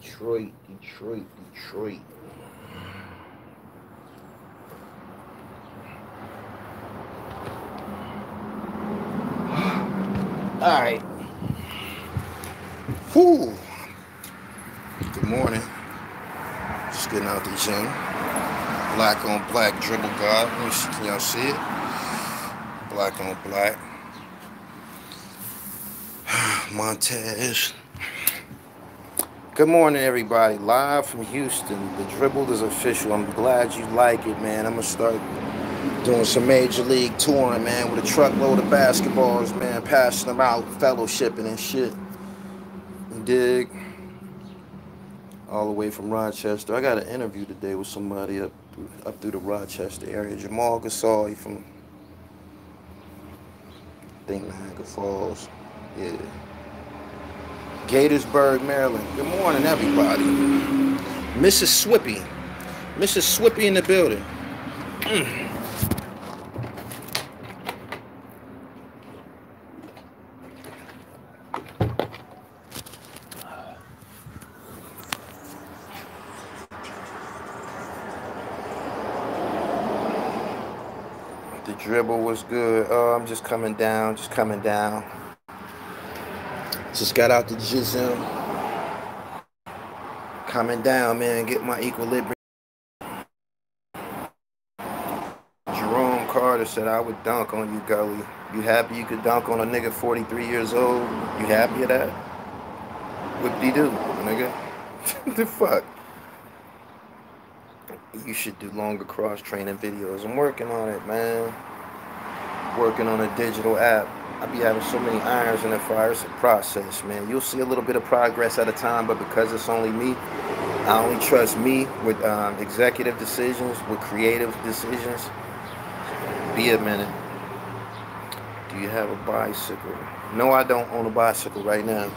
Detroit, Detroit, Detroit. All right. Whew. Good morning. Just getting out the gym. Black on black dribble guard. Can y'all see it? Black on black. Montez. Good morning, everybody. Live from Houston. The dribble is official. I'm glad you like it, man. I'm going to start doing some major league touring, man, with a truckload of basketballs, man, passing them out, fellowshipping and shit. You dig? All the way from Rochester. I got an interview today with somebody up through the Rochester area. Jamal Gasol, from, I think, Niagara Falls. Yeah. Gaithersburg, Maryland. Good morning, everybody. Mrs. Swippy. Mrs. Swippy in the building. The dribble was good. Oh, I'm just coming down. Just got out the gym. Coming down, man. Get my equilibrium. Jerome Carter said I would dunk on you, Gully. You happy you could dunk on a nigga 43 years old? You happy of that? What do, nigga? The fuck? You should do longer cross-training videos. I'm working on it, man. Working on a digital app. I be having so many irons in the fire. It's a process, man. You'll see a little bit of progress at a time, but because it's only me, I only trust me with executive decisions, with creative decisions. Be a minute. Do you have a bicycle? No, I don't own a bicycle right now.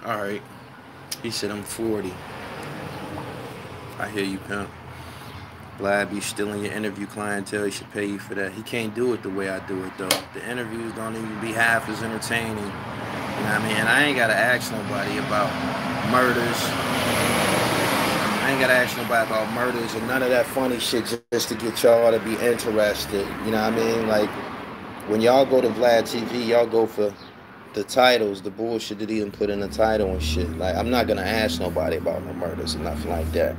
All right. He said I'm 40. I hear you, pimp. Glad be stealing your interview clientele. He should pay you for that. He can't do it the way I do it, though. The interviews don't even be half as entertaining. You know what I mean? And I ain't got to ask nobody about murders. And none of that funny shit just to get y'all to be interested. You know what I mean? Like, when y'all go to Vlad TV, y'all go for the titles, the bullshit that he didn't put in the title and shit. Like, I'm not gonna ask nobody about no murders and nothing like that.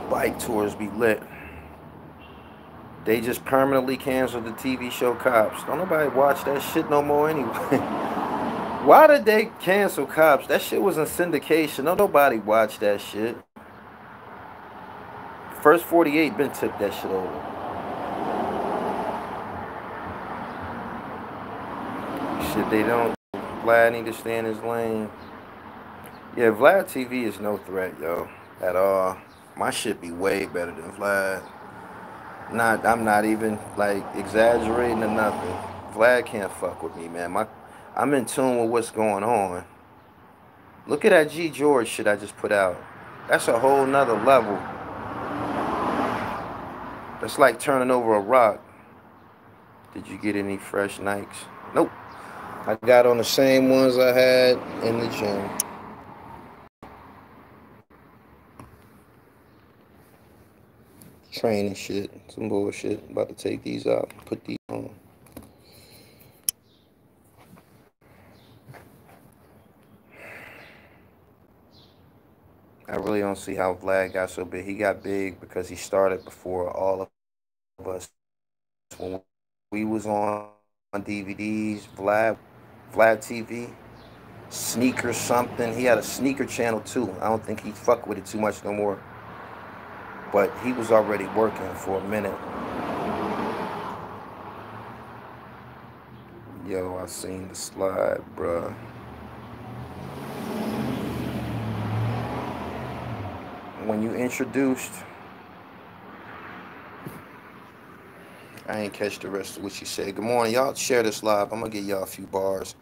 Bike tours be lit. They just permanently canceled the TV show Cops. Don't nobody watch that shit no more anyway. Why did they cancel Cops? That shit was in syndication. No, nobody watched that shit. First 48 been took that shit over. Shit, they don't. Vlad need to stay in his lane. Yeah, Vlad TV is no threat, yo, at all. My shit be way better than Vlad. I'm not even like exaggerating or nothing. Vlad can't fuck with me, man. I'm in tune with what's going on. Look at that G George shit I just put out. That's a whole nother level. That's like turning over a rock. Did you get any fresh Nikes? Nope. I got on the same ones I had in the gym. Training shit. Some bullshit. About to take these out. Put these on. I really don't see how Vlad got so big. He got big because he started before all of us. When we was on DVDs, Vlad TV, sneaker something. He had a sneaker channel too. I don't think he fuck with it too much no more. But he was already working for a minute. Yo, I seen the slide, bruh. When you introduced, I ain't catch the rest of what you said. Good morning, y'all. Share this live. I'm gonna give y'all a few bars.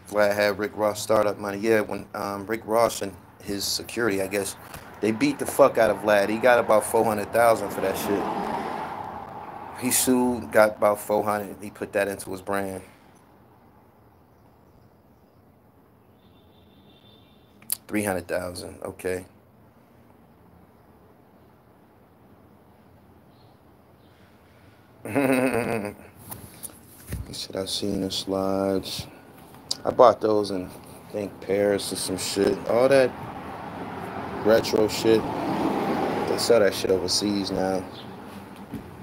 Vlad had Rick Ross startup money. Yeah, when Rick Ross and his security, I guess, They beat the fuck out of Vlad. He got about 400,000 for that shit. He sued, got about 400. He put that into his brand. 300,000. Okay. He said I seen the slides. I bought those in, I think, Paris or some shit. All that retro shit. They sell that shit overseas now.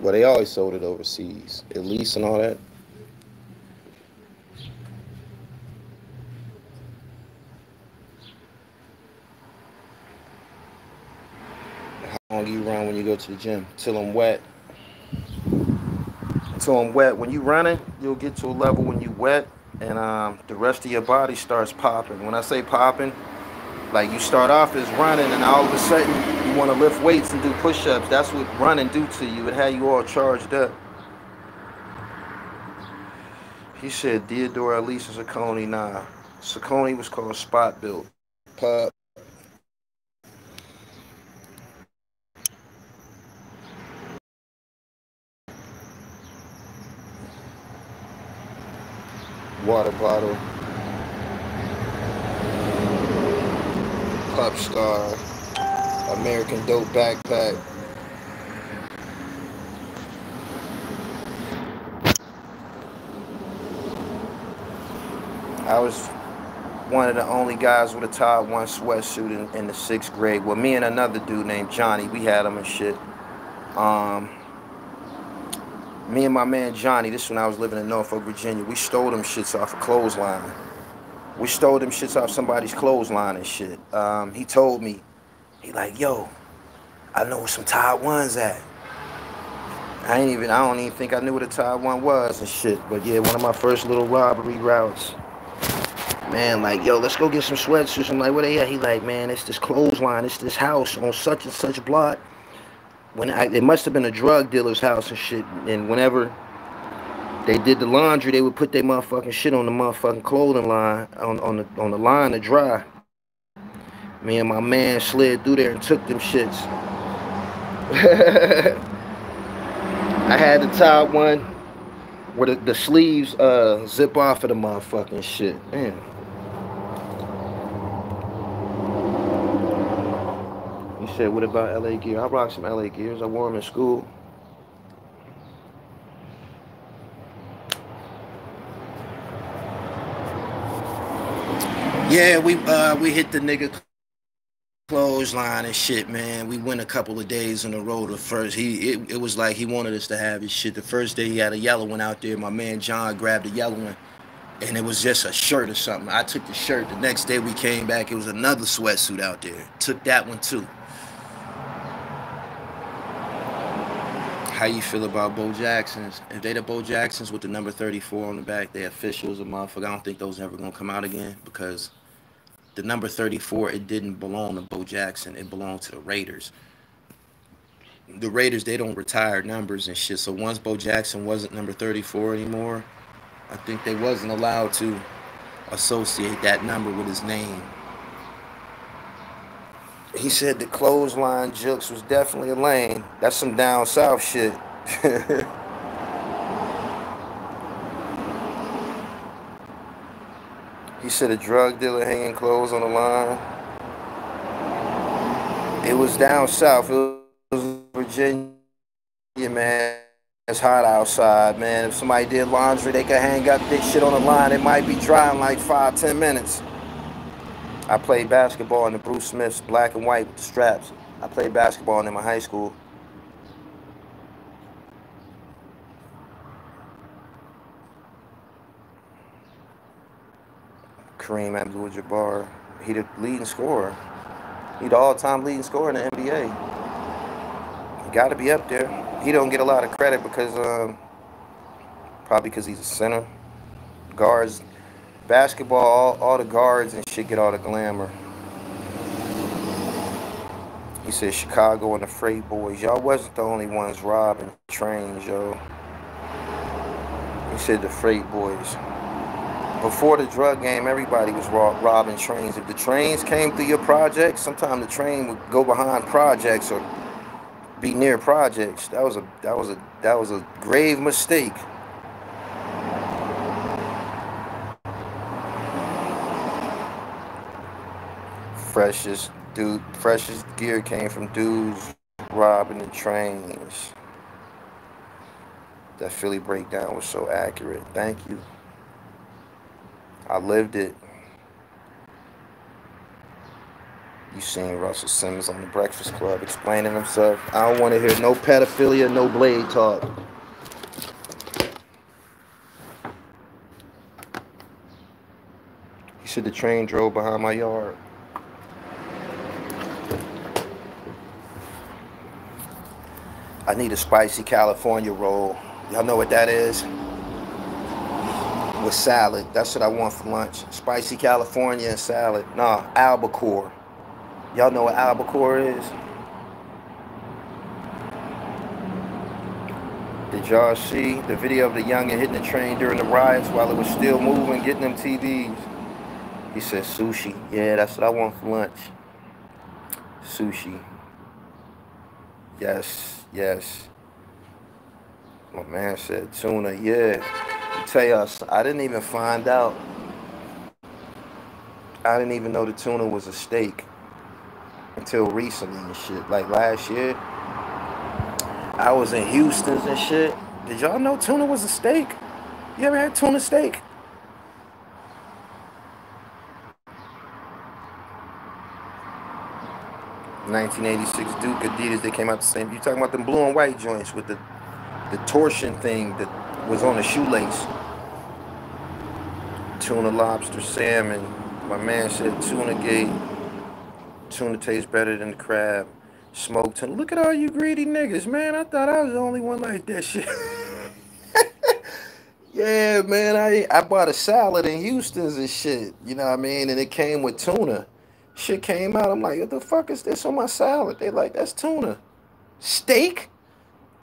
Well, they always sold it overseas. Elise and all that. How long you run when you go to the gym? Till I'm wet. Till I'm wet. When you running, you'll get to a level when you wet, and the rest of your body starts popping. When I say popping, like you start off as running, and all of a sudden you want to lift weights and do push-ups. That's what running do to you. It had you all charged up. He said Theodore, Elise, and Saucony. Nah, Saucony was called Spot Built. Pub. Water bottle. Pop Star. American Dope backpack. I was one of the only guys with a Tide 1 sweatsuit in the 6th grade. Well, me and another dude named Johnny, we had him and shit. Me and my man Johnny, this is when I was living in Norfolk, Virginia, we stole them shits off a clothesline. We stole them shits off somebody's clothesline and shit. He told me, he like, yo, I know where some Tide 1s at. I don't even think I knew what a Tide 1 was and shit. But yeah, one of my first little robbery routes. Man, like, yo, let's go get some sweatsuits. I'm like, where they at? He like, man, it's this clothesline, it's this house on such and such block. It must have been a drug dealer's house and shit. And whenever they did the laundry, they would put their motherfucking shit on the motherfucking clothing line, on the line to dry. Me and my man slid through there and took them shits. I had the Tide 1 where the sleeves zip off of the motherfucking shit. Man. He said, what about LA gear? I rock some LA gears. I wore them in school. Yeah, we hit the nigga clothesline and shit, man. We went a couple of days in a row. The first, it was like he wanted us to have his shit. The first day he had a yellow one out there. My man John grabbed the yellow one, and it was just a shirt or something. I took the shirt. The next day we came back, it was another sweatsuit out there. Took that one too. How you feel about Bo Jacksons? If they the Bo Jacksons with the number 34 on the back, they officials a motherfucker. I don't think those ever gonna come out again because the number 34, it didn't belong to Bo Jackson. It belonged to the Raiders. The Raiders, they don't retire numbers and shit. So once Bo Jackson wasn't number 34 anymore, I think they wasn't allowed to associate that number with his name. He said the clothesline jokes was definitely a lane. That's some down south shit. He said a drug dealer hanging clothes on the line. It was down south. It was Virginia, man. It's hot outside, man. If somebody did laundry, they could hang up this shit on the line. It might be dry in like 5-10 minutes. I played basketball in the Bruce Smiths, black and white with the straps. I played basketball in my high school. Kareem Abdul-Jabbar, he the leading scorer. He the all-time leading scorer in the NBA. He got to be up there. He don't get a lot of credit because, probably because he's a center. Guards. Basketball, all the guards and shit get all the glamour. He said Chicago and the Freight Boys. Y'all wasn't the only ones robbing trains, yo. He said the Freight Boys. Before the drug game, everybody was robbing trains. If the trains came through your projects, sometimes the train would go behind projects or be near projects. That was a grave mistake. Freshest gear came from dudes robbing the trains. That Philly breakdown was so accurate. Thank you. I lived it. You seen Russell Simmons on the Breakfast Club explaining himself. I don't want to hear no pedophilia, no blade talk. He said the train drove behind my yard. I need a spicy California roll. Y'all know what that is? With salad. That's what I want for lunch. Spicy California and salad. Nah, albacore. Y'all know what albacore is? Did y'all see the video of the youngin' hitting the train during the riots while it was still moving, getting them TVs? He said sushi. Yeah, that's what I want for lunch. Sushi. Yes, yes. My man said tuna. Yeah. I tell y'all, I didn't even find out. I didn't even know the tuna was a steak until recently and shit. Like last year, I was in Houston and shit. Did y'all know tuna was a steak? You ever had tuna steak? (1986) Duke Adidas, they came out the same. You talking about them blue and white joints with the torsion thing that was on the shoelace. Tuna, lobster, salmon. My man said tuna gate. Tuna tastes better than the crab. Smoked tuna. Look at all you greedy niggas, man. I thought I was the only one like that shit. Yeah, man. I bought a salad in Houston's and shit. You know what I mean? And it came with tuna. Shit came out. I'm like, what the fuck is this on my salad? They like, that's tuna. Steak?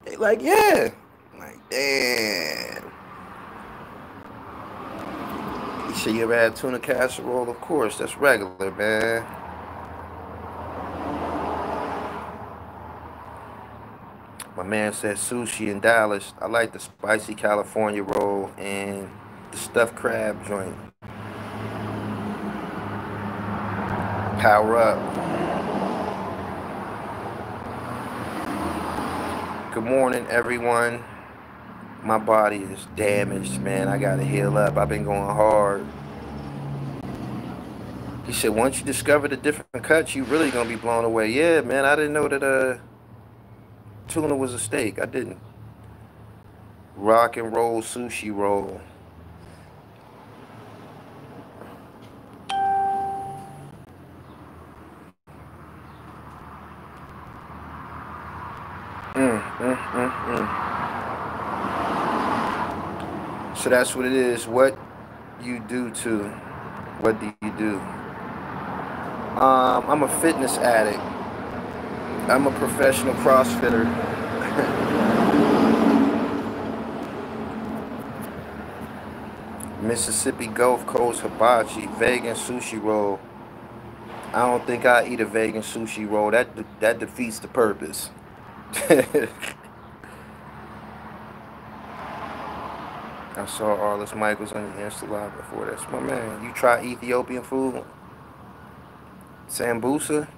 They like, yeah. I'm like, damn. You say you ever had tuna casserole? Of course, that's regular, man. My man said sushi in Dallas. I like the spicy California roll and the stuffed crab joint. Power up. Good morning, everyone. My body is damaged, man. I gotta heal up. I've been going hard. He said, once you discover the different cuts, you really gonna be blown away. Yeah, man. I didn't know that tuna was a steak. I didn't. Rock and roll sushi roll. So that's what it is. What you do to. What do you do? I'm a fitness addict. I'm a professional CrossFitter. Mississippi Gulf Coast hibachi, vegan sushi roll. I don't think I eat a vegan sushi roll. That defeats the purpose. I saw Arliss Michaels on the Insta Live before. That's my man. You try Ethiopian food? Sambusa?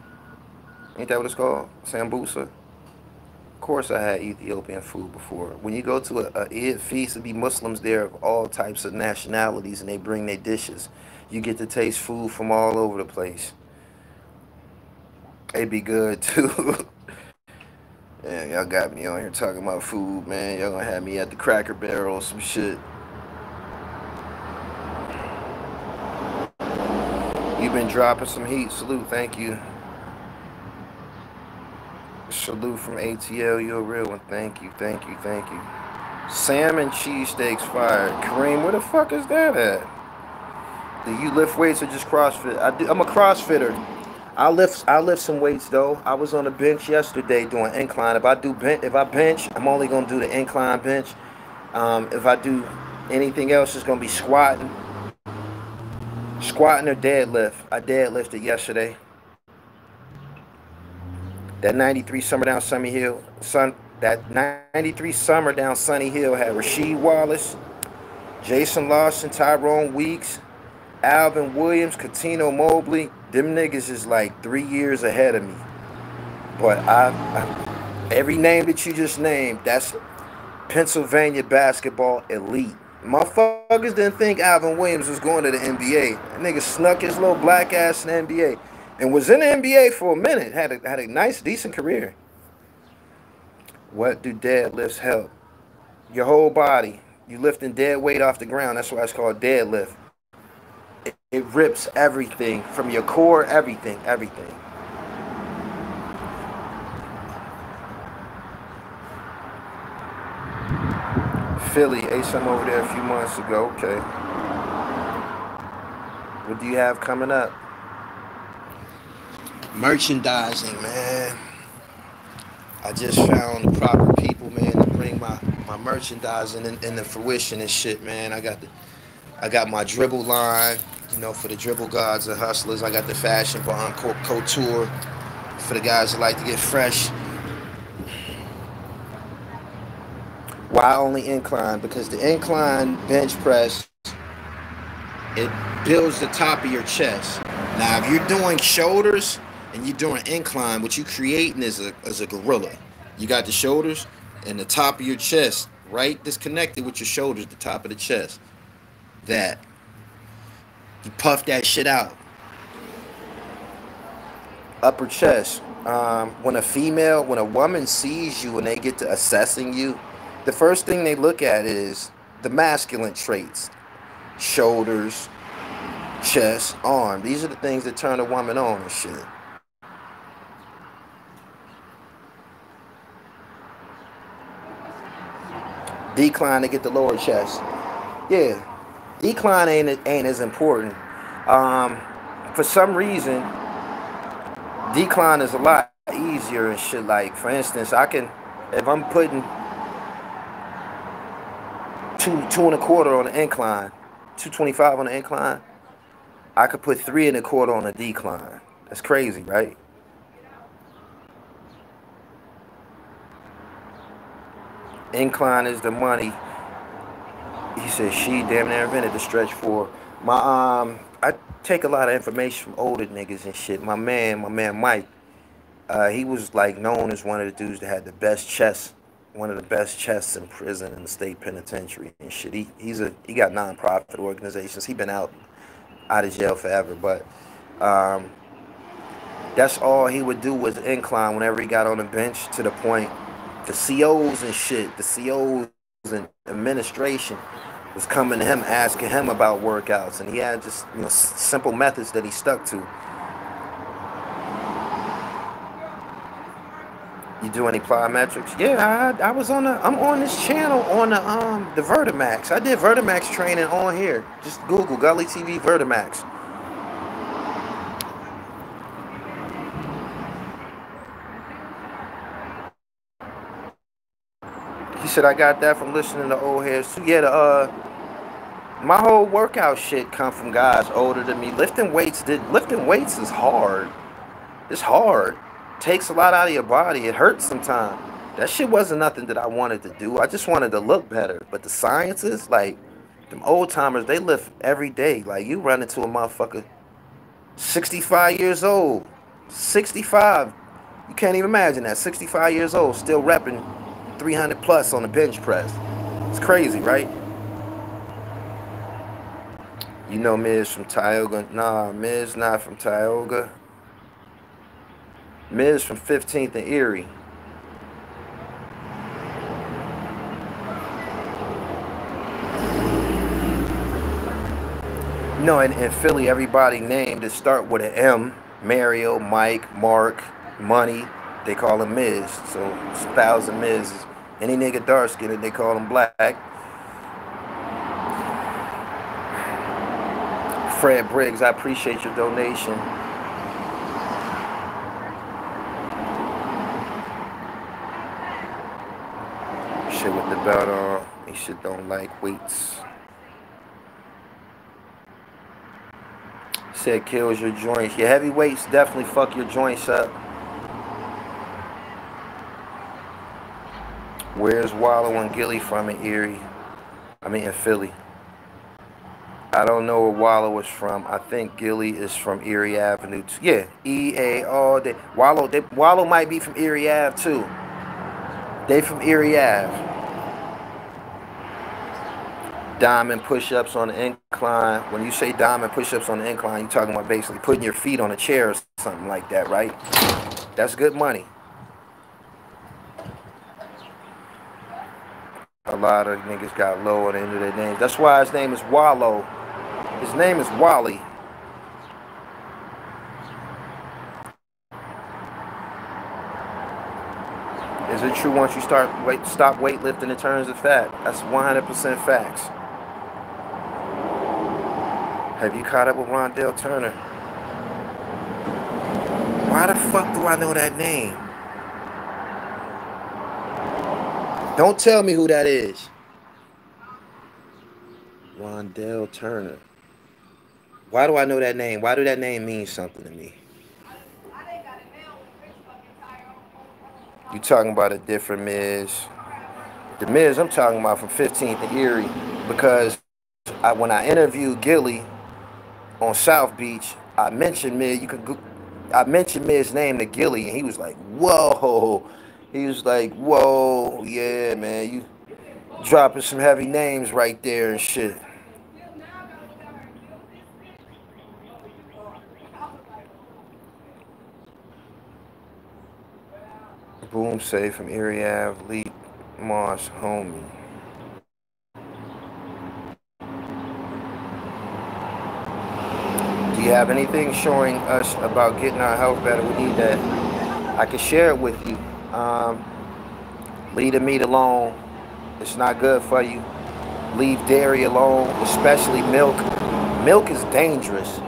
Ain't that what it's called? Sambusa? Of course I had Ethiopian food before. When you go to a Eid feast, it be Muslims there of all types of nationalities, and they bring their dishes. You get to taste food from all over the place. They be good, too. Yeah, y'all got me on here talking about food, man. Y'all gonna have me at the Cracker Barrel or some shit. You've been dropping some heat. Salute, thank you. Salute from ATL, you're a real one. Thank you, thank you, thank you. Salmon cheesesteaks fired. Kareem, where the fuck is that at? Do you lift weights or just CrossFit? I'm a CrossFitter. I lift some weights though. I was on the bench yesterday doing incline. If I bench, I'm only gonna do the incline bench. If I do anything else, it's gonna be squatting. Squatting or deadlift? I deadlifted yesterday. That 93 summer down that 93 summer down Sunny Hill had Rasheed Wallace, Jason Lawson, Tyrone Weeks, Alvin Williams, Katino Mobley. Them niggas is like 3 years ahead of me. But every name that you just named, that's Pennsylvania basketball elite. Motherfuckers didn't think Alvin Williams was going to the NBA. That nigga snuck his little black ass in the NBA and was in the NBA for a minute. Had a nice, decent career. What do deadlifts help? Your whole body. You lifting dead weight off the ground. That's why it's called deadlift. It rips everything from your core, everything. Philly, ate some over there a few months ago. Okay. What do you have coming up? Merchandising, man. I just found the proper people, man, to bring my merchandising into fruition and shit, man. I got my dribble line, for the dribble gods and hustlers. I got the fashion bond couture for the guys that like to get fresh. Why only incline? Because the incline bench press, it builds the top of your chest. Now, if you're doing shoulders and you're doing incline, what you're creating is a gorilla. You got the shoulders and the top of your chest, right? Disconnected with your shoulders, the top of the chest. That. You puff that shit out. Upper chest. When a woman sees you and they get to assessing you, the first thing they look at is the masculine traits. Shoulders, chest, arm. These are the things that turn a woman on and shit. Decline to get the lower chest. Yeah. Decline ain't as important. For some reason, decline is a lot easier and shit. Like, for instance, if I'm putting two and a quarter on the incline, 225 on the incline, I could put 3 and a quarter on the decline. That's crazy, right? Incline is the money. He said she damn near invented the stretch for I take a lot of information from older niggas and shit. My man Mike, he was like known as one of the dudes that had the best chest, one of the best chests in prison in the state penitentiary and shit. He got non-profit organizations. He been out of jail forever, but that's all he would do was incline whenever he got on the bench, to the point the COs and shit, the COs and administration was coming to him asking him about workouts, and he had just simple methods that he stuck to. You do any plyometrics? Yeah, I'm on this channel on the Vertimax. I did Vertimax training on here. Just Google Gully TV Vertimax. He said I got that from listening to old heads too. Yeah, my whole workout shit come from guys older than me. Lifting weights is hard. It's hard. Takes a lot out of your body. It hurts sometimes. That shit wasn't nothing that I wanted to do. I just wanted to look better. But the sciences, like them old timers, they lift every day. Like, you run into a motherfucker 65 years old. 65. You can't even imagine that. 65 years old, still repping 300 plus on the bench press. It's crazy, right? You know Miz from Tioga? Nah, Miz not from Tioga. Miz from 15th and Erie. No, in Philly, everybody named to start with an M. Mario, Mike, Mark, Money. They call him Miz. So it's 1,000 Miz. Any nigga dark skinned, they call him black. Fred Briggs, I appreciate your donation. Shit with the belt on. He shit don't like weights. said kills your joints. Your heavyweights definitely fuck your joints up. Where's Wallow and Gilly from in Erie? I mean in Philly. I don't know where Wallow is from. I think Gilly is from Erie Avenue. Yeah, EA all day. Wallow might be from Erie Ave too. They from Erie Ave. Diamond push-ups on the incline. When you say diamond push-ups on the incline, you're talking about basically putting your feet on a chair or something like that, right? That's good money. A lot of niggas got low on the end of their names. That's why his name is Wallow. His name is Wally. Is it true once you stop weightlifting it turns to fat? That's 100% facts. Have you caught up with Rondell Turner? Why the fuck do I know that name? Don't tell me who that is. Rondell Turner. Why do I know that name? Why do that name mean something to me? You talking about a different Miz. The Miz I'm talking about from 15th and Erie. Because when I interviewed Gilly on South Beach, I mentioned Miz. I mentioned Miz's name to Gilly, and he was like, "Whoa!" He was like, "Whoa, yeah, man, you dropping some heavy names right there and shit." Boom say from Erie Ave, Lee Moss, homie. Do you have anything showing us about getting our health better? We need that. I can share it with you. Leave the meat alone. It's not good for you. Leave dairy alone, especially milk. Milk is dangerous.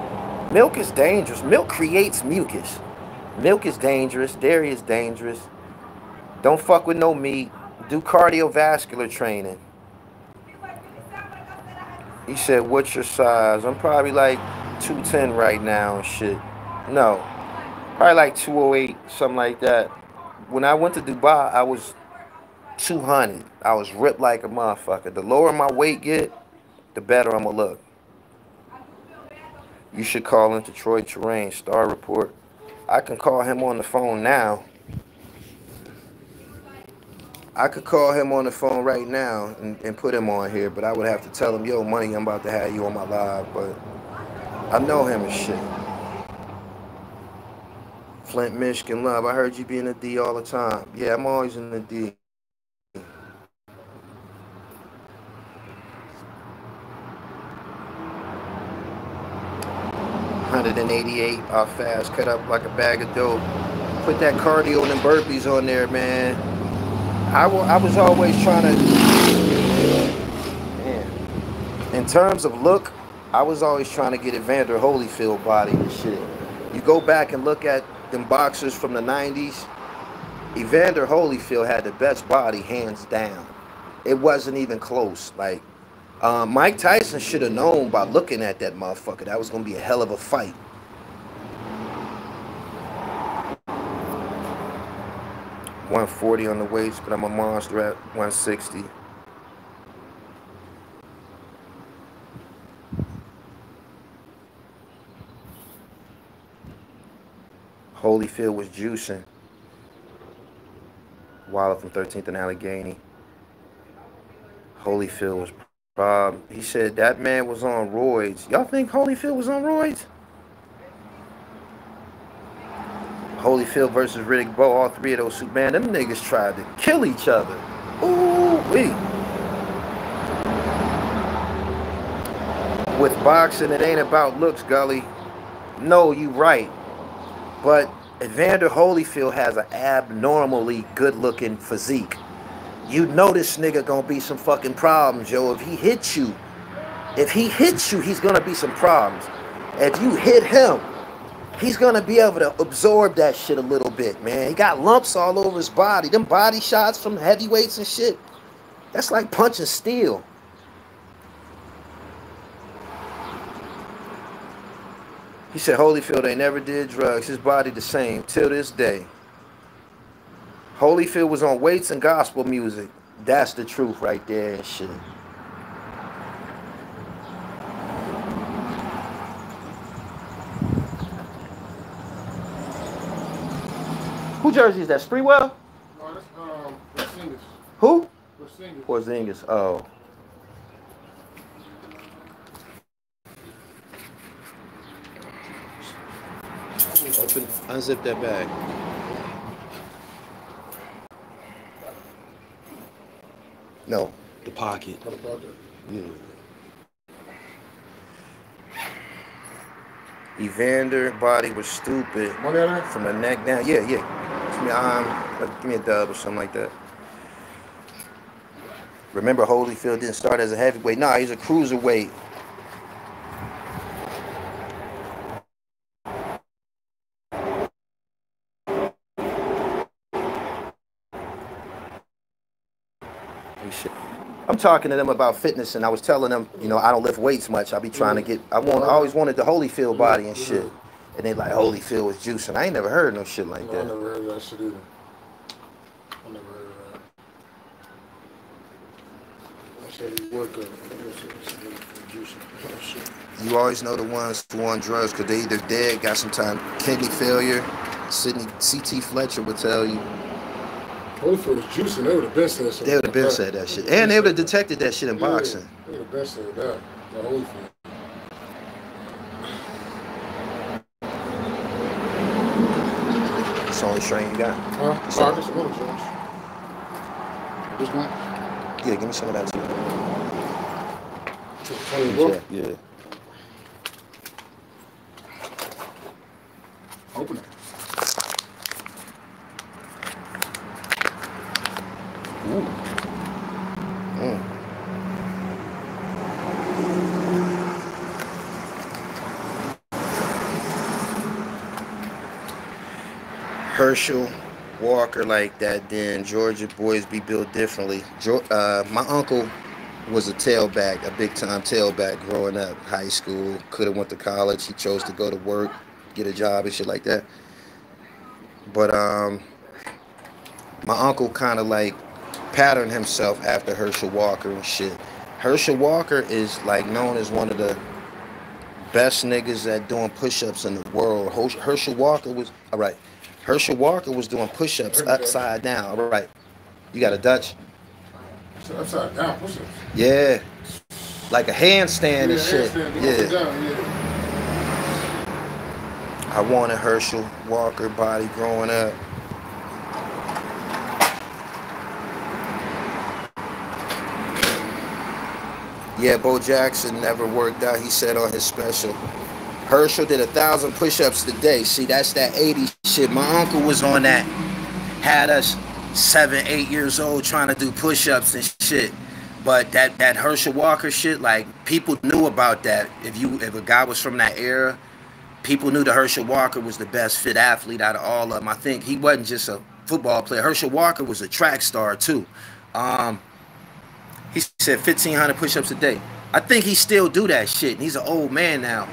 Milk is dangerous. Milk creates mucus. Milk is dangerous. Dairy is dangerous. Don't fuck with no meat. Do cardiovascular training. He said, what's your size? I'm probably like 210 right now and shit. No. Probably like 208, something like that. When I went to Dubai, I was 200. I was ripped like a motherfucker. The lower my weight get, the better I'm gonna look. You should call in Detroit Terrain, Star Report. I can call him on the phone now. I could call him on the phone right now and put him on here, but I would have to tell him, yo, money, I'm about to have you on my live, but I know him and shit. Flint, Michigan, love. I heard you be in the D all the time. Yeah, I'm always in the D. 188 off fast, cut up like a bag of dope. Put that cardio and them burpees on there, man. I was always trying to, man. In terms of look, I was always trying to get Evander Holyfield body and shit. You go back and look at them boxers from the 90s, Evander Holyfield had the best body, hands down. It wasn't even close. Like, Mike Tyson should have known by looking at that motherfucker that was going to be a hell of a fight. $140 on the weights, but I'm a monster at 160. Holyfield was juicing. Waller from 13th and Allegheny. Holyfield was he said that man was on roids. Y'all think Holyfield was on roids? Holyfield versus Riddick Bowe, all three of those, man, them niggas tried to kill each other. Ooh-wee. With boxing, it ain't about looks, Gully. No, you right. But Evander Holyfield has an abnormally good-looking physique. You know this nigga gonna be some fucking problems, yo. If he hits you, he's gonna be some problems. If you hit him, he's gonna be able to absorb that shit a little bit, man. He got lumps all over his body. Them body shots from heavyweights and shit, that's like punching steel. He said Holyfield ain't never did drugs. His body the same till this day. Holyfield was on weights and gospel music. That's the truth right there and shit. Who jersey is that? Spreewell? No, that's Porzingis. Who? Porzingis. Porzingis. Oh. Open, unzip that bag. No, the pocket. Oh, the pocket. Yeah. Evander body was stupid. Money on that? From the neck down. Yeah. Give me a dub or something like that. Remember, Holyfield didn't start as a heavyweight. Nah, he's a cruiserweight. I'm talking to them about fitness, and I was telling them, you know, I don't lift weights much. I be trying to get. I always wanted the Holyfield body and shit. And they like Holyfield was juicing. I ain't never heard no shit like that. I never heard that shit either. I never heard of that. I said he work juicing. You always know the ones who on drugs because they either dead, got some time kidney failure. C.T. Fletcher would tell you. Holyfield was juicing. They would have been said something. They would have been said that shit. And they would have detected that shit in boxing. They would have been said that. The Holyfield. It's the only strain you got. Huh? I got some other strains. This one? Yeah, give me some of that too. Yeah. Open it. Ooh. Herschel Walker like that, then Georgia boys be built differently. My uncle was a tailback, a big time tailback growing up, high school, could have went to college. He chose to go to work, get a job and shit like that. But my uncle kind of like patterned himself after Herschel Walker and shit. Herschel Walker is like known as one of the best niggas at doing push-ups in the world. Herschel Walker was, all right, Herschel Walker was doing push-ups upside down. All right, you got a Dutch? So upside down push-ups? Yeah, like a handstand and shit. Yeah. I wanted Herschel Walker body growing up. Yeah, Bo Jackson never worked out, he said on his special. Herschel did 1,000 push-ups today. See, that's that 80s shit. My uncle was on that. Had us 7, 8 years old trying to do push-ups and shit. But that Herschel Walker shit, like, people knew about that. If a guy was from that era, people knew that Herschel Walker was the best fit athlete out of all of them. I think he wasn't just a football player. Herschel Walker was a track star, too. He said 1,500 push-ups a day. I think he still do that shit. And he's an old man now.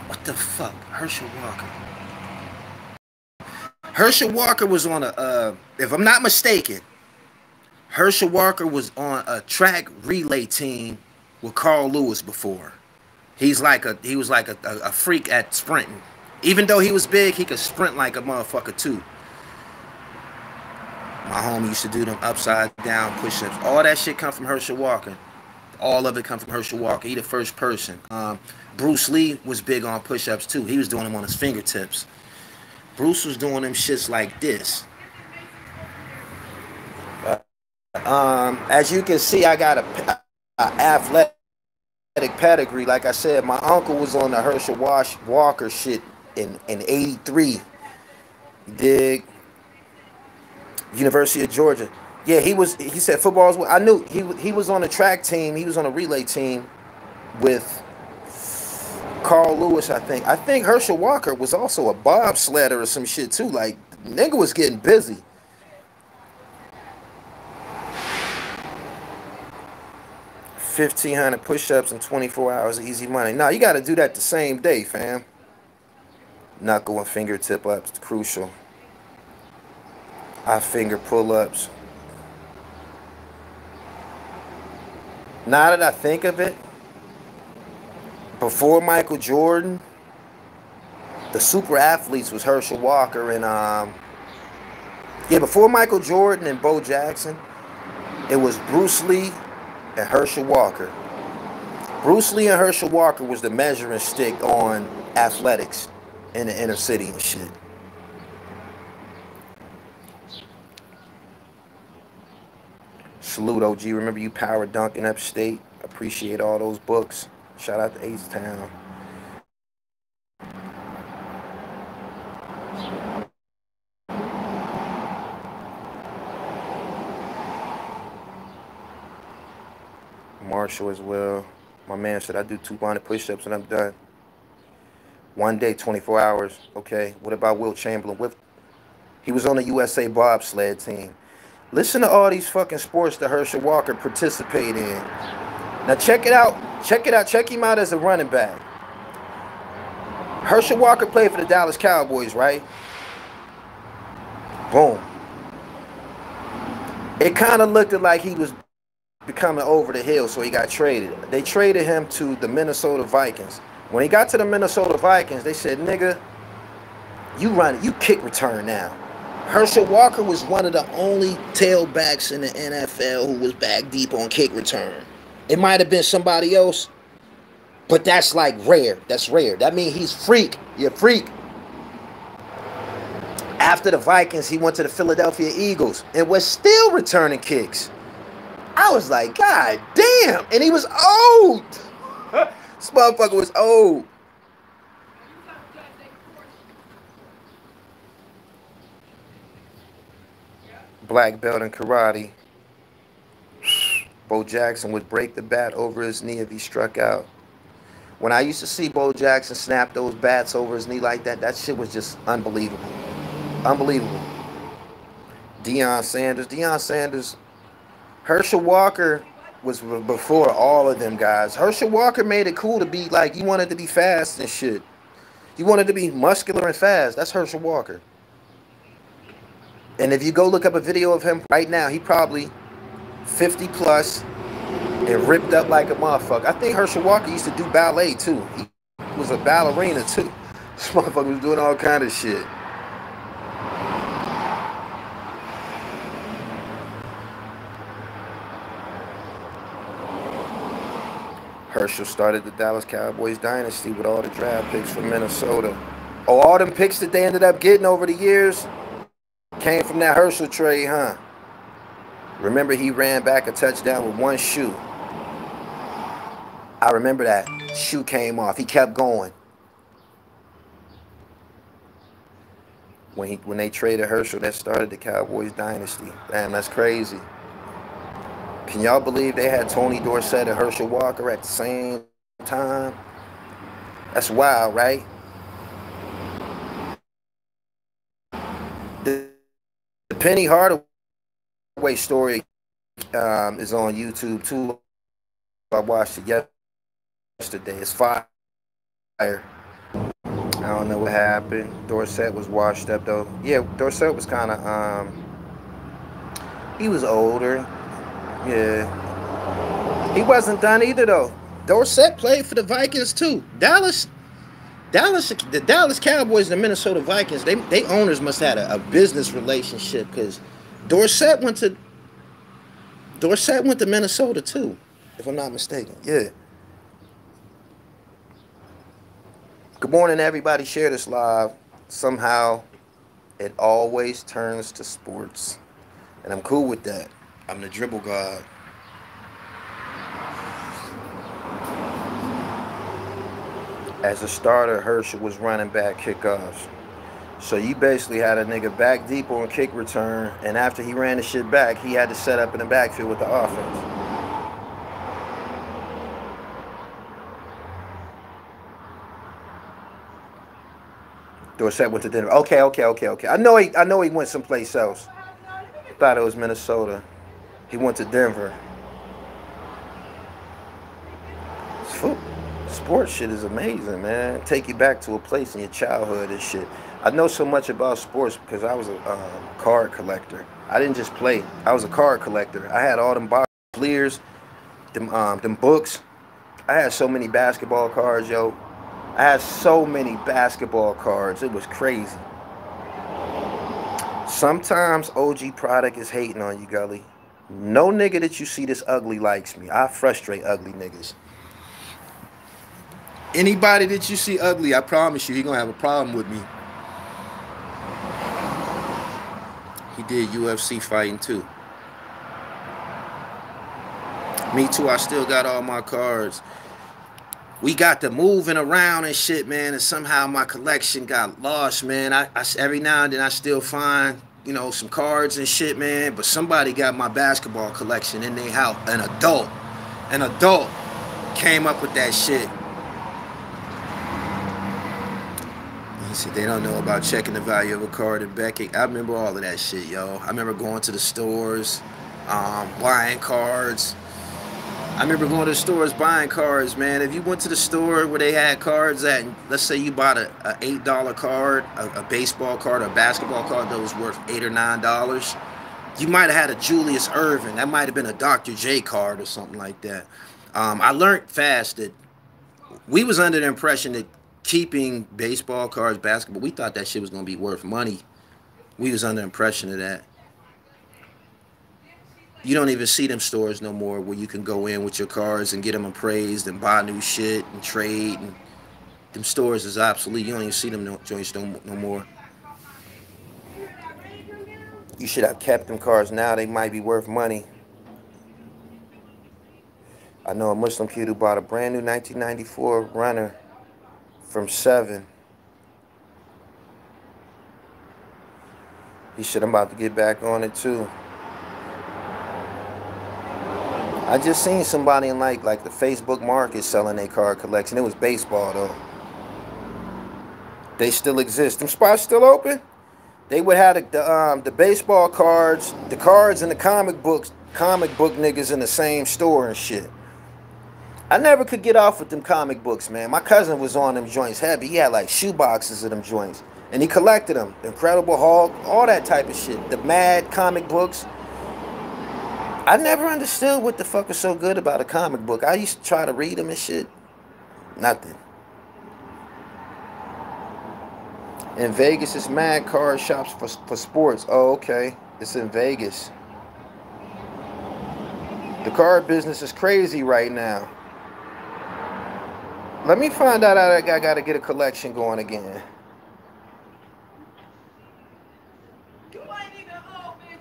What the fuck? Herschel Walker. Herschel Walker was on a, if I'm not mistaken, Herschel Walker was on a track relay team with Carl Lewis before. He was like a freak at sprinting. Even though he was big, he could sprint like a motherfucker too. My homie used to do them upside down push-ups. All that shit come from Herschel Walker. All of it come from Herschel Walker. He the first person. Bruce Lee was big on push-ups too. He was doing them on his fingertips. Bruce was doing them shits like this. As you can see, I got a athletic pedigree. Like I said, my uncle was on the Herschel Walker shit in 83. Dig? University of Georgia. Yeah, he said football's. I knew he was on a track team. He was on a relay team with Carl Lewis, I think. I think Herschel Walker was also a bobsledder or some shit too. Like, nigga was getting busy. $1,500 push-ups in 24 hours of easy money. Nah, you got to do that the same day, fam. Knuckle and fingertip ups, crucial. Eye finger pull-ups. Now that I think of it, before Michael Jordan, the super athletes was Herschel Walker and yeah, before Michael Jordan and Bo Jackson, it was Bruce Lee and Herschel Walker. Bruce Lee and Herschel Walker was the measuring stick on athletics in the inner city and shit. Salute, OG. Remember you power dunking upstate. Appreciate all those books. Shout out to H-Town. Marshall as well. My man said I do 200 push-ups and I'm done. One day, 24 hours. Okay. What about Will Chamberlain? He was on the USA bobsled team. Listen to all these fucking sports that Herschel Walker participated in. Now check it out. Check it out. Check him out as a running back. Herschel Walker played for the Dallas Cowboys, right? Boom. It kind of looked like he was becoming over the hill, so he got traded. They traded him to the Minnesota Vikings. When he got to the Minnesota Vikings, they said, nigga, you kick return now. Herschel Walker was one of the only tailbacks in the NFL who was back deep on kick return. It might have been somebody else, but that's like rare. That's rare. That means he's freak. You're a freak. After the Vikings, he went to the Philadelphia Eagles and was still returning kicks. I was like, God damn. And he was old. This motherfucker was old. Black belt in karate. Bo Jackson would break the bat over his knee if he struck out. When I used to see Bo Jackson snap those bats over his knee like that, that shit was just unbelievable. Unbelievable. Deion Sanders. Herschel Walker was before all of them guys. Herschel Walker made it cool to be like, you wanted to be fast and shit. You wanted to be muscular and fast. That's Herschel Walker. And if you go look up a video of him right now, he probably 50 plus and ripped up like a motherfucker. I think Herschel Walker used to do ballet too. He was a ballerina too. This motherfucker was doing all kind of shit. Herschel started the Dallas Cowboys dynasty with all the draft picks from Minnesota. Oh, all them picks that they ended up getting over the years came from that Herschel trade, huh? Remember, he ran back a touchdown with one shoe. I remember that. Shoe came off. He kept going. When they traded Herschel, that started the Cowboys dynasty. Damn, that's crazy. Can y'all believe they had Tony Dorsett and Herschel Walker at the same time? That's wild, right? The Penny Hardaway story is on YouTube too. I watched it yesterday. It's fire. I don't know what happened. Dorsett was washed up though. Yeah, Dorsett was kind of he was older. Yeah. He wasn't done either though. Dorsett played for the Vikings too. The Dallas Cowboys and the Minnesota Vikings, they owners must have had a business relationship because Dorsett went to Minnesota too, if I'm not mistaken. Yeah. Good morning, everybody. Share this live. Somehow, it always turns to sports. And I'm cool with that. I'm the dribble god. As a starter, Herschel was running back kickoffs. So you basically had a nigga back deep on kick return, and after he ran the shit back, he had to set up in the backfield with the offense. Dorsett went to Denver. Okay. I know he went someplace else. Thought it was Minnesota. He went to Denver. Sports shit is amazing, man. Take you back to a place in your childhood and shit. I know so much about sports because I was a card collector. I didn't just play. I was a card collector. I had all them box clears, them books. I had so many basketball cards, yo. I had so many basketball cards. It was crazy. Sometimes OG product is hating on you, Gully. No nigga that you see this ugly likes me. I frustrate ugly niggas. Anybody that you see ugly, I promise you, he gonna have a problem with me. He did UFC fighting too. Me too, I still got all my cards. We got the moving around and shit, man, and somehow my collection got lost, man. I every now and then I still find, you know, some cards and shit, man, but somebody got my basketball collection in their house. An adult came up with that shit. He said they don't know about checking the value of a card and backing. I remember all of that shit, yo. I remember going to the stores, buying cards. I remember going to the stores buying cards, man. If you went to the store where they had cards at, let's say you bought a $8 card, a baseball card, or a basketball card that was worth $8 or $9, you might have had a Julius Erving. That might have been a Dr. J card or something like that. I learned fast that we was under the impression that keeping baseball cards, basketball, we thought that shit was going to be worth money. We was under the impression of that. You don't even see them stores no more where you can go in with your cards and get them appraised and buy new shit and trade. And them stores is obsolete. You don't even see them joints no more. You should have kept them cards now. They might be worth money. I know a Muslim kid who bought a brand new 1994 runner from 7. He said, I'm about to get back on it too. I just seen somebody in like the Facebook market selling their card collection. It was baseball though. They still exist. Them spots still open. They would have the baseball cards, the cards and the comic book niggas in the same store and shit. I never could get off with them comic books, man. My cousin was on them joints heavy. He had like shoe boxes of them joints. And he collected them. Incredible Hulk, all that type of shit. The Mad comic books. I never understood what the fuck was so good about a comic book. I used to try to read them and shit. Nothing. In Vegas, it's mad card shops for sports. Oh, okay. It's in Vegas. The card business is crazy right now. Let me find out how I got to get a collection going again.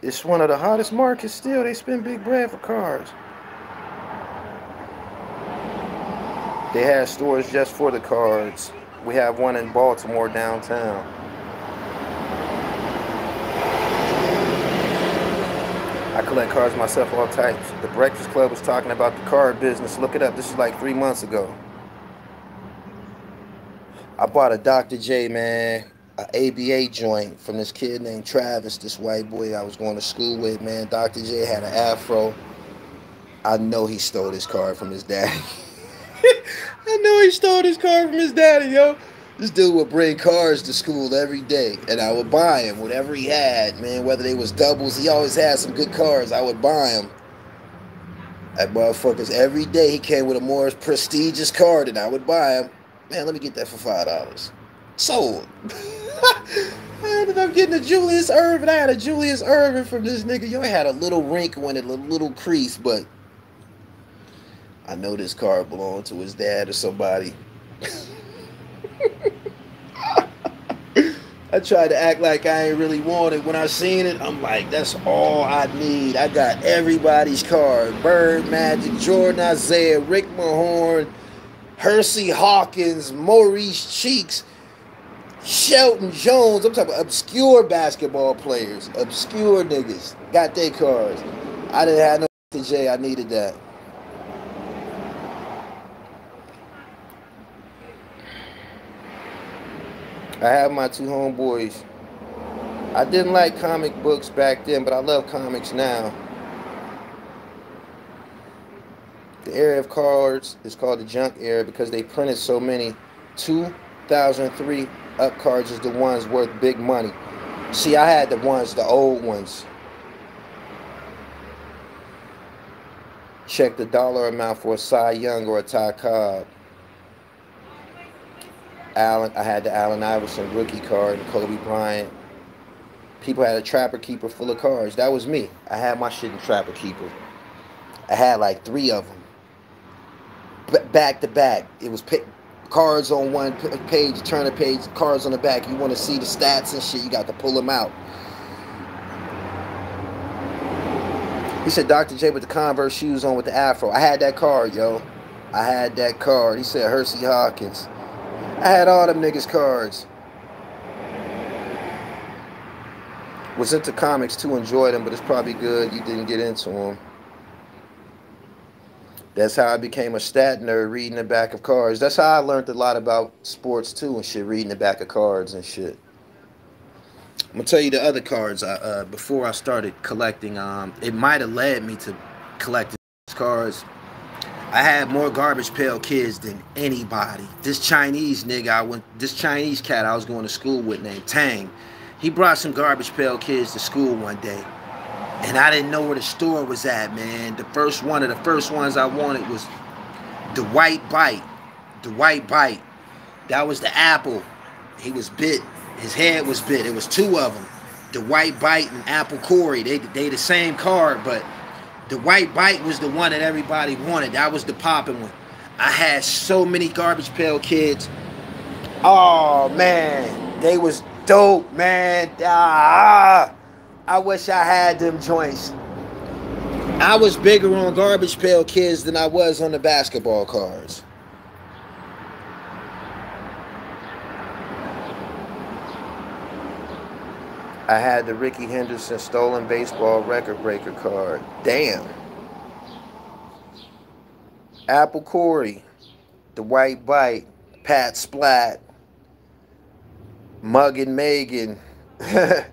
It's one of the hottest markets still. They spend big bread for cars. They have stores just for the cards. We have one in Baltimore downtown. I collect cards myself, all types. The Breakfast Club was talking about the card business. Look it up. This is like 3 months ago. I bought a Dr. J, man. An ABA joint from this kid named Travis, this white boy I was going to school with, man. Dr. J had an afro. I know he stole this card from his daddy. I know he stole this card from his daddy, yo. This dude would bring cards to school every day, and I would buy him whatever he had, man. Whether they was doubles, he always had some good cards. I would buy him. That motherfuckers, every day he came with a more prestigious card, and I would buy him. Man, let me get that for $5. Sold. I ended up getting a Julius Erving. I had a Julius Erving from this nigga. Yo, I had a little wrinkle in it, a little crease, but I know this card belonged to his dad or somebody. I tried to act like I ain't really want it. When I seen it, I'm like, that's all I need. I got everybody's card. Bird, Magic, Jordan, Isaiah, Rick Mahorn, Hersey Hawkins, Maurice Cheeks, Shelton Jones. I'm talking about obscure basketball players. Obscure niggas. Got their cards. I didn't have no J. I needed that. I have my 2 homeboys. I didn't like comic books back then, but I love comics now. The area of cards is called the junk area because they printed so many. 2003 up cards is the ones worth big money. See, I had the old ones. Check the dollar amount for a Cy Young or a Ty Cobb. I had the Allen Iverson rookie card and Kobe Bryant. People had a Trapper Keeper full of cards. That was me. I had my shit in Trapper Keeper. I had like 3 of them. Back to back. It was cards on one page, turn the page, cards on the back. You want to see the stats and shit, you got to pull them out. He said, Dr. J with the Converse shoes on with the afro. I had that card, yo. I had that card. He said, Hersey Hawkins. I had all them niggas' cards. Was into comics too, enjoyed them, but it's probably good you didn't get into them. That's how I became a stat nerd, reading the back of cards. That's how I learned a lot about sports too and shit, reading the back of cards and shit. I'm gonna tell you the other cards. Before I started collecting, it might have led me to collecting cards. I had more Garbage Pail Kids than anybody. This Chinese cat I was going to school with named Tang, he brought some Garbage Pail Kids to school one day, and I didn't know where the store was at, man. One of the first ones I wanted was the White Bite. The White Bite. That was the apple. He was bit. His head was bit. It was 2 of them. The White Bite and Apple Corey. They the same card, but the White Bite was the one that everybody wanted. That was the popping one. I had so many Garbage Pail Kids. Oh, man. They was dope, man. I wish I had them joints. I was bigger on Garbage Pail Kids than I was on the basketball cards. I had the Ricky Henderson stolen baseball record breaker card. Damn. Apple Corey, the White Bite, Pat Splat, Mug and Megan. I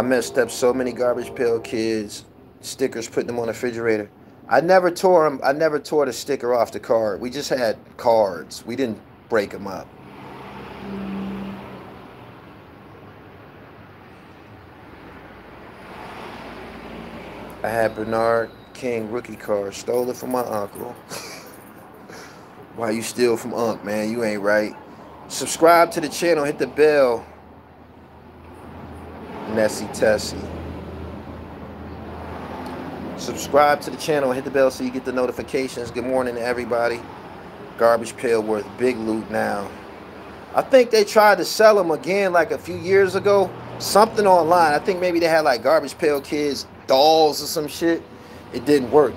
messed up so many Garbage Pail Kids stickers, putting them on the refrigerator. I never tore them. I never tore the sticker off the card. We just had cards. We didn't break them up. I had Bernard King rookie card. Stole it from my uncle. Why you steal from Unc, man? You ain't right. Subscribe to the channel. Hit the bell. Nessie Tessie. Subscribe to the channel. Hit the bell so you get the notifications. Good morning to everybody. Garbage Pail worth big loot now. I think they tried to sell them again like a few years ago. Something online. I think maybe they had like Garbage Pail Kids dolls or some shit. It didn't work.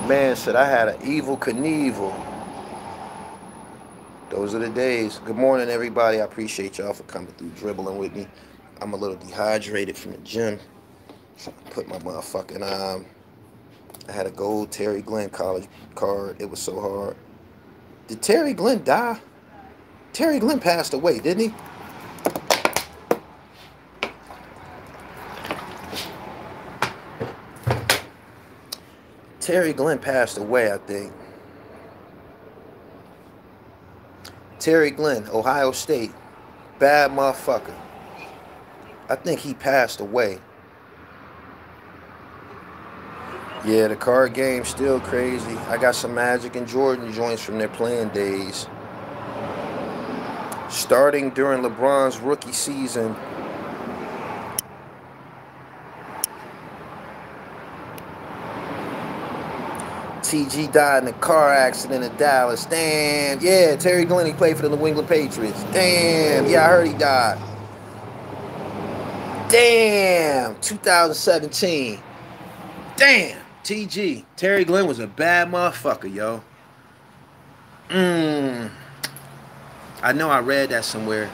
Man said I had an Evil Knievel. Those are the days. Good morning, everybody. I appreciate y'all for coming through, dribbling with me. I'm a little dehydrated from the gym. So I put my motherfucking I had a gold Terry Glenn college card. It was so hard. Did Terry Glenn die? Terry Glenn passed away, didn't he? Terry Glenn passed away, I think. Terry Glenn, Ohio State. Bad motherfucker. I think he passed away. Yeah, the card game's still crazy. I got some Magic and Jordan joints from their playing days. Starting during LeBron's rookie season. TG died in a car accident in Dallas. Damn. Yeah, Terry Glenn, he played for the New England Patriots. Damn. Yeah, I heard he died. Damn. 2017. Damn. TG. Terry Glenn was a bad motherfucker, yo. I know I read that somewhere.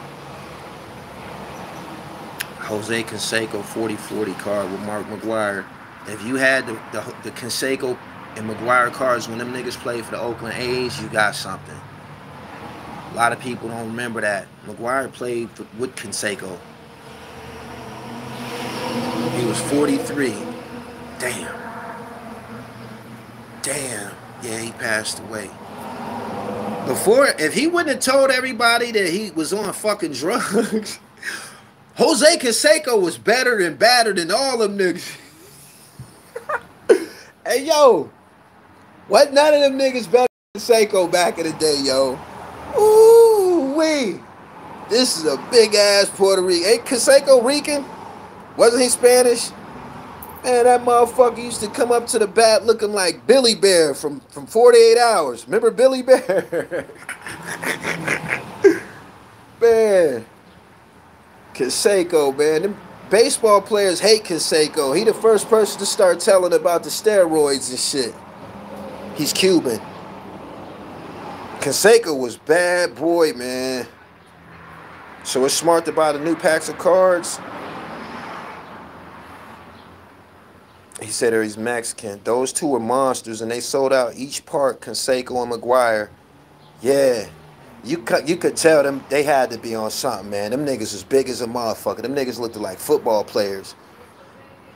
Jose Canseco 40-40 card with Mark McGuire. If you had the Canseco and McGuire cards when them niggas played for the Oakland A's, you got something. A lot of people don't remember that. McGuire played with Canseco. He was 43. Damn. Damn. Yeah, he passed away. Before, if he wouldn't have told everybody that he was on fucking drugs, Jose Canseco was better and badder than all them niggas. Hey, yo. What? None of them niggas better than Canseco back in the day, yo. Ooh, wee. This is a big-ass Puerto Rican. Ain't Canseco Rican? Wasn't he Spanish? Man, that motherfucker used to come up to the bat looking like Billy Bear from 48 Hours. Remember Billy Bear? Man. Canseco, man. Them baseball players hate Canseco. He the first person to start telling about the steroids and shit. He's Cuban. Canseco was bad boy, man. So it's smart to buy the new packs of cards. He said he's Mexican. Those two were monsters, and they sold out each part, Canseco and McGuire. Yeah. You could tell them they had to be on something, man. Them niggas was big as a motherfucker. Them niggas looked like football players.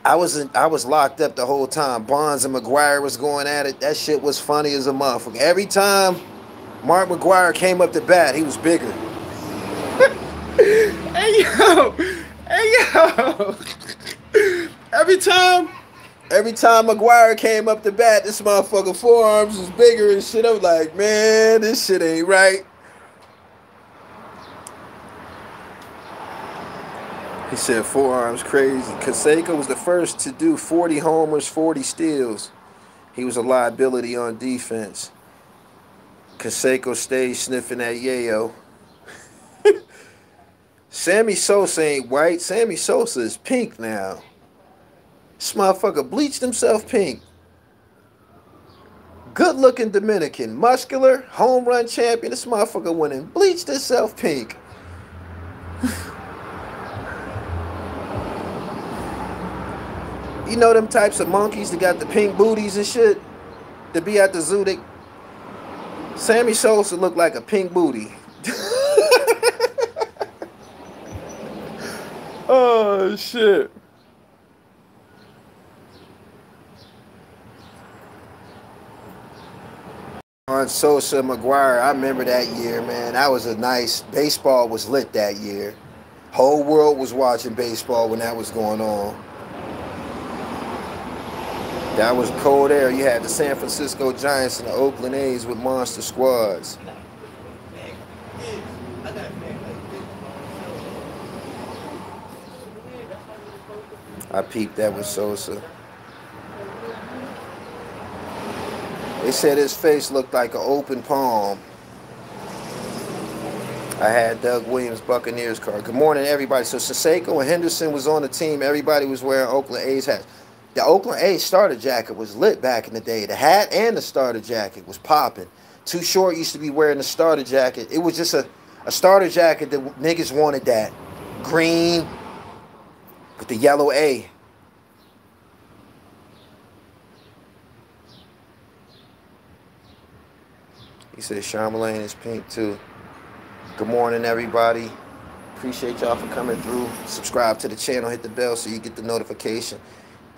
I was locked up the whole time. Bonds and McGuire was going at it. That shit was funny as a motherfucker. Every time Mark McGuire came up to bat, he was bigger. Hey yo! Hey yo! Every time McGuire came up to bat, this motherfucker forearms was bigger and shit. I was like, man, this shit ain't right. He said forearms crazy. Canseco was the first to do 40 homers, 40 steals. He was a liability on defense. Canseco stayed sniffing that yayo. Sammy Sosa ain't white. Sammy Sosa is pink now. This motherfucker bleached himself pink. Good looking Dominican. Muscular. Home run champion. This motherfucker went and bleached himself pink. You know them types of monkeys that got the pink booties and shit? That be at the zoo. Sammy Sosa looked like a pink booty. Oh, shit. On Sosa, McGuire, I remember that year, man. That was a nice, baseball was lit that year. Whole world was watching baseball when that was going on. That was cold air. You had the San Francisco Giants and the Oakland A's with monster squads. I peeped that with Sosa. They said his face looked like an open palm. I had Doug Williams Buccaneers card. Good morning, everybody. So Canseco and Henderson was on the team. Everybody was wearing Oakland A's hats. The Oakland A's starter jacket was lit back in the day. The hat and the starter jacket was popping. Too Short used to be wearing the starter jacket. It was just a starter jacket that niggas wanted, that green with the yellow A. He said Charlemagne is pink too. Good morning, everybody. Appreciate y'all for coming through. Subscribe to the channel, hit the bell so you get the notification.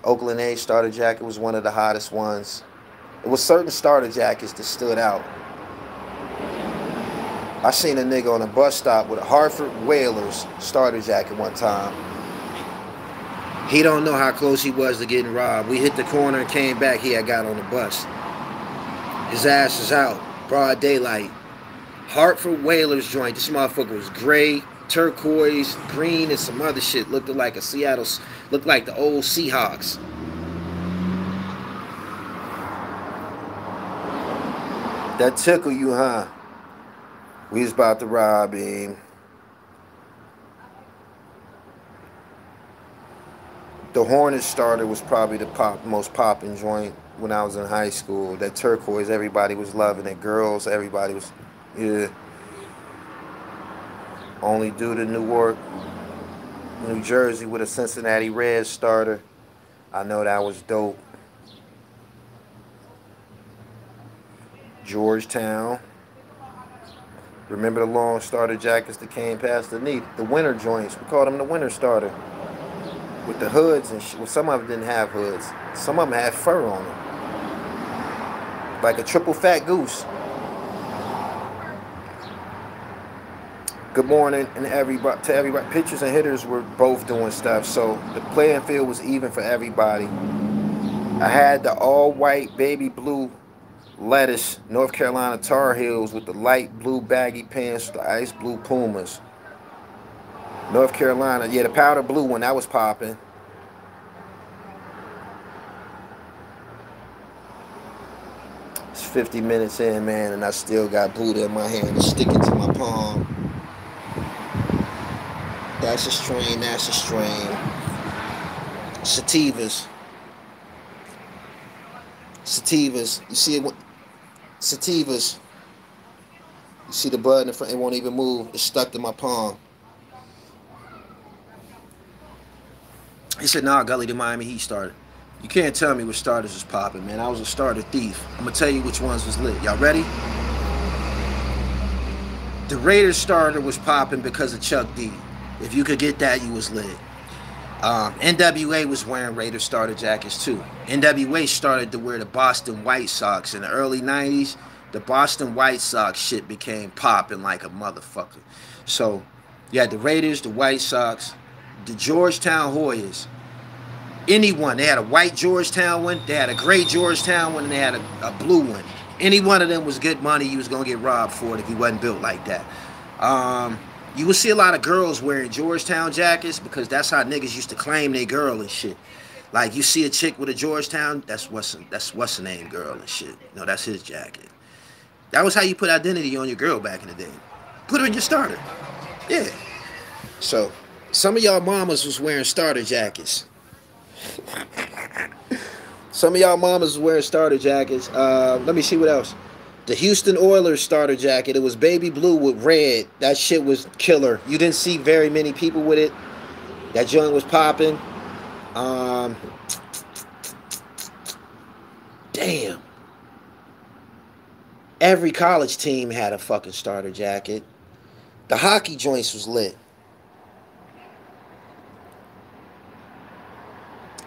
Oakland A's starter jacket was one of the hottest ones. It was certain starter jackets that stood out. I seen a nigga on a bus stop with a Hartford Whalers starter jacket one time. He don't know how close he was to getting robbed. We hit the corner and came back. He had got on the bus. His ass is out. Broad daylight. Hartford Whalers joint. This motherfucker was gray, turquoise, green, and some other shit. Looked like a Seattle, looked like the old Seahawks. That tickle you, huh? We was about to rob him. The Hornet starter was probably the most popping joint when I was in high school. That turquoise, everybody was loving it. Girls, everybody was, yeah. Only due to Newark, New Jersey with a Cincinnati Reds starter. I know that was dope. Georgetown. Remember the long starter jackets that came past the knee? The winter joints. We called them the winter starter. With the hoods and shit. Well, some of them didn't have hoods. Some of them had fur on them. Like a triple fat goose. Good morning and to everybody. Pitchers and hitters were both doing stuff. So the playing field was even for everybody. I had the all-white baby blue lettuce North Carolina Tar Heels with the light blue baggy pants, the ice blue Pumas. North Carolina, yeah, the powder blue one, that was popping. It's 50 minutes in, man, and I still got Buddha in my hand and sticking to my palm. That's a strain, that's a strain. Sativas. Sativas, you see it? Sativas. You see the bud in the front, it won't even move. It's stuck to my palm. He said, nah, Gully, the Miami Heat started. You can't tell me which starters was popping, man. I was a starter thief. I'm going to tell you which ones was lit. Y'all ready? The Raiders starter was popping because of Chuck D. If you could get that, you was lit. NWA was wearing Raiders starter jackets too. NWA started to wear the Boston White Sox in the early 90s. The Boston White Sox shit became popping like a motherfucker. So you had the Raiders, the White Sox, the Georgetown Hoyas. Anyone. They had a white Georgetown one, they had a gray Georgetown one, and they had a blue one. Any one of them was good money. You was going to get robbed for it if you wasn't built like that. You would see a lot of girls wearing Georgetown jackets because that's how niggas used to claim they girl and shit. Like you see a chick with a Georgetown, that's what's the name girl and shit. No, that's his jacket. That was how you put identity on your girl back in the day. Put her in your starter. Yeah. So some of y'all mamas was wearing starter jackets. Some of y'all mamas was wearing starter jackets. Let me see what else. The Houston Oilers starter jacket, it was baby blue with red. That shit was killer. You didn't see very many people with it. That joint was popping. Damn. Every college team had a fucking starter jacket. The hockey joints was lit.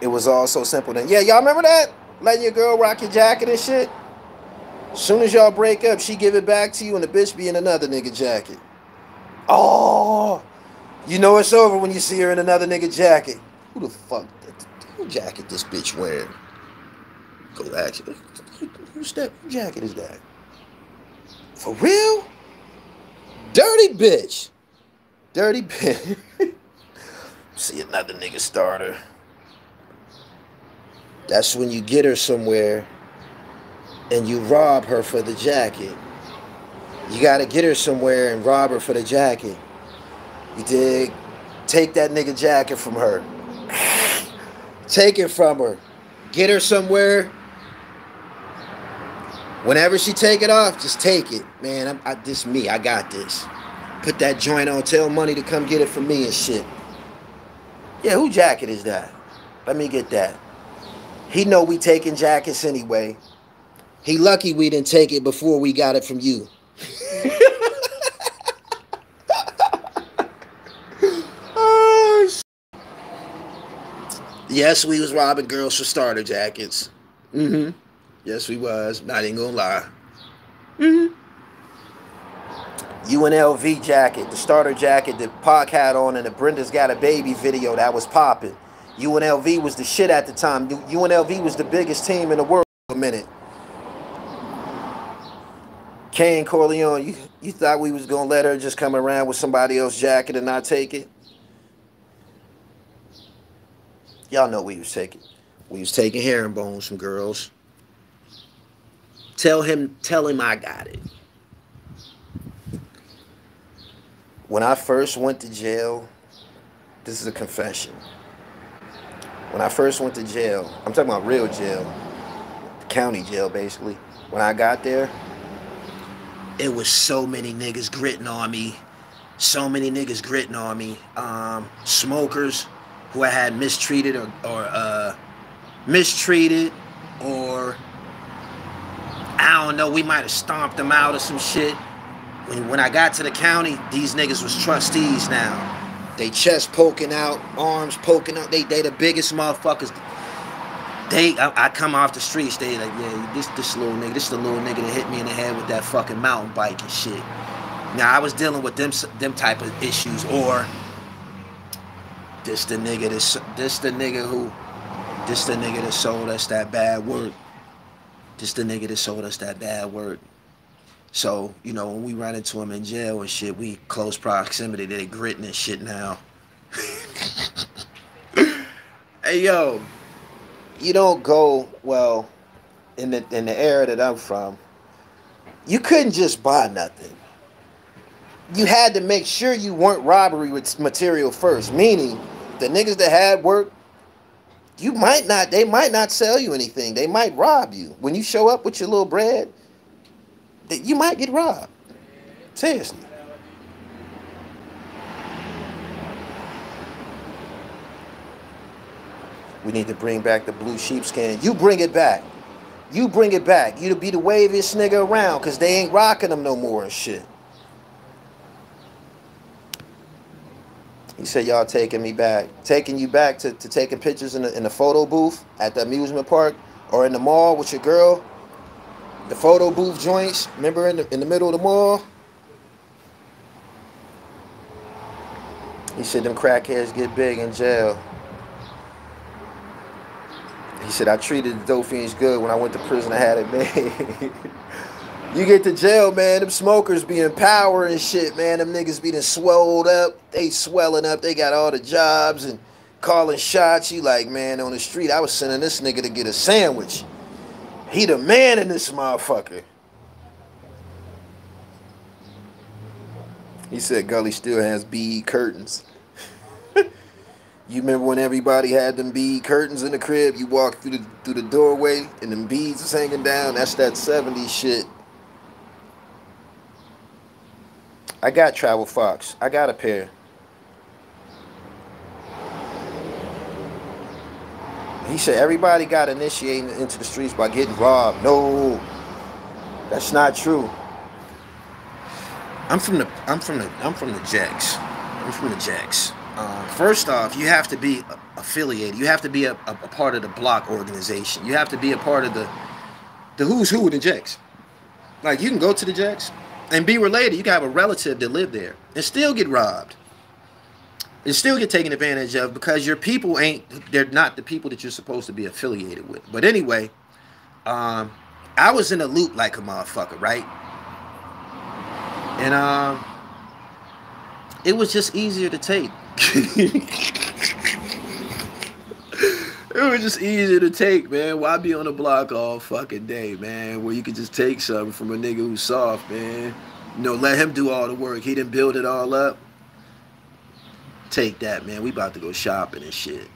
It was all so simple then. Yeah, y'all remember that? Letting your girl rock your jacket and shit? Soon as y'all break up, she give it back to you and the bitch be in another nigga jacket. Oh, you know it's over when you see her in another nigga jacket. Who the fuck, who jacket this bitch wearing? Go ask her. Whose jacket is that? For real? Dirty bitch. Dirty bitch. See another nigga starter. That's when you get her somewhere and you rob her for the jacket. You gotta get her somewhere and rob her for the jacket. You dig? Take that nigga jacket from her. Take it from her. Get her somewhere. Whenever she take it off, just take it. Man, this me. I got this. Put that joint on. Tell Money to come get it from me and shit. Yeah, who jacket is that? Let me get that. He know we taking jackets anyway. He lucky we didn't take it before we got it from you. Yes, we was robbing girls for starter jackets. Yes, we was. Not even gonna lie. UNLV jacket, the starter jacket that Pac had on in the Brenda's Got a Baby video that was popping. UNLV was the shit at the time. UNLV was the biggest team in the world for a minute. Kane Corleone, you thought we was gonna let her just come around with somebody else's jacket and not take it? Y'all know we was taking. We was taking herringbones from girls. Tell him I got it. When I first went to jail, this is a confession. When I first went to jail, I'm talking about real jail, county jail basically. When I got there, it was so many niggas gritting on me. So many niggas gritting on me. Smokers who I had mistreated or I don't know, we might have stomped them out or some shit. When I got to the county, these niggas was trustees now. They chest poking out, arms poking out. They the biggest motherfuckers. I come off the streets, they like, yeah, this little nigga, this the little nigga that hit me in the head with that fucking mountain bike and shit. Now I was dealing with them type of issues, or this the nigga that sold us that bad work. This the nigga that sold us that bad work. So, you know, when we run into him in jail and shit, we close proximity. They gritting and shit now. Hey, yo, you don't go, well, in the era that I'm from, you couldn't just buy nothing. You had to make sure you weren't robbery with material first. Meaning, the niggas that had work, they might not sell you anything. They might rob you. When you show up with your little bread, you might get robbed. Seriously. We need to bring back the blue sheepskin. You bring it back. You bring it back. You to be the waviest nigga around, because they ain't rocking them no more and shit. He said, y'all taking me back. Taking you back to taking pictures in the photo booth at the amusement park or in the mall with your girl. The photo booth joints, remember in the middle of the mall? He said them crackheads get big in jail. He said, I treated the dope fiends good when I went to prison. I had it made. You get to jail, man, them smokers be in power and shit, man. Them niggas be done swelled up. They swelling up. They got all the jobs and calling shots. You like, man, on the street, I was sending this nigga to get a sandwich. He the man in this motherfucker. He said Gully still has BE curtains. You remember when everybody had them bead curtains in the crib? You walk through the doorway and them beads is hanging down. That's that 70s shit. I got Travel Fox. I got a pair. He said everybody got initiated into the streets by getting robbed. No, that's not true. I'm from the Jacks. I'm from the Jacks. First off, you have to be affiliated. You have to be a part of the block organization. You have to be a part of the who's who of the Jacks. Like, you can go to the Jacks and be related. You can have a relative that live there and still get robbed. And still get taken advantage of because your people they're not the people that you're supposed to be affiliated with. But anyway, I was in a loop like a motherfucker, right? And it was just easier to take. It was just easier to take, man. Why be on the block all fucking day, man? Where you could just take something from a nigga who's soft, man. You know, let him do all the work. He didn't build it all up. Take that, man. We about to go shopping and shit.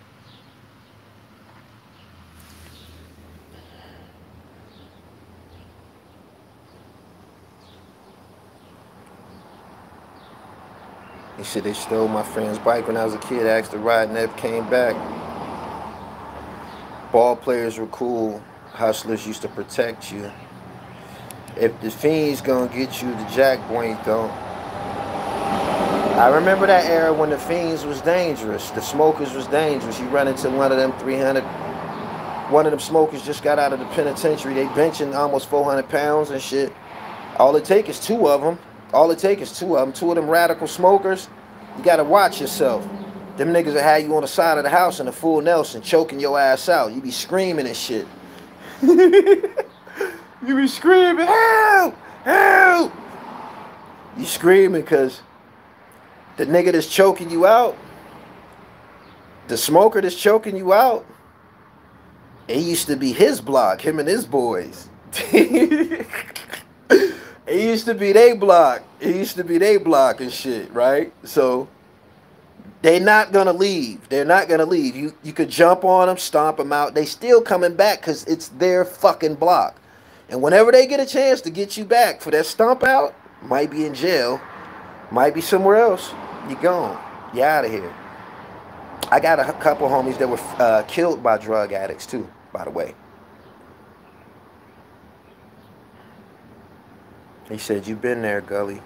He said they stole my friend's bike when I was a kid. Asked to ride, never came back. Ball players were cool. Hustlers used to protect you. If the fiends gonna get you, the jack boy ain't don't. I remember that era when the fiends was dangerous. The smokers was dangerous. You run into one of them 300. One of them smokers just got out of the penitentiary. They benching almost 400 pounds and shit. All it take is two of them. All it take is two of them. Two of them radical smokers. You gotta watch yourself. Them niggas that had you on the side of the house in a full Nelson, choking your ass out. You be screaming and shit. You be screaming, help, help. You screaming because the nigga that's choking you out, the smoker that's choking you out, it used to be his block, him and his boys. It used to be they block. It used to be they block and shit, right? So they're not gonna leave. They're not gonna leave. You could jump on them, stomp them out. They still coming back because it's their fucking block. And whenever they get a chance to get you back for that stomp out, might be in jail, might be somewhere else. You gone. You out of here. I got a couple homies that were killed by drug addicts too, by the way. He said, you been there, Gully.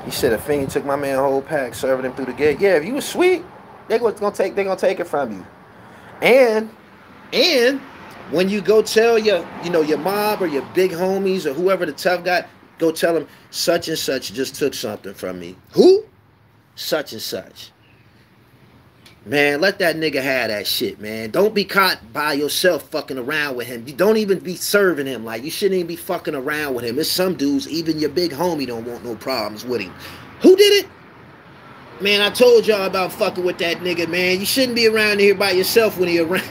He said a fiend took my man whole pack, serving him through the gate. Yeah, if you was sweet, they gonna take it from you. And when you go tell your mob or your big homies or whoever the tough guy, go tell them such and such just took something from me. Who? Such and such. Man, let that nigga have that shit, man. Don't be caught by yourself fucking around with him. You don't even be serving him. Like, you shouldn't even be fucking around with him. There's some dudes, even your big homie don't want no problems with him. Who did it? Man, I told y'all about fucking with that nigga, man. You shouldn't be around here by yourself when he around.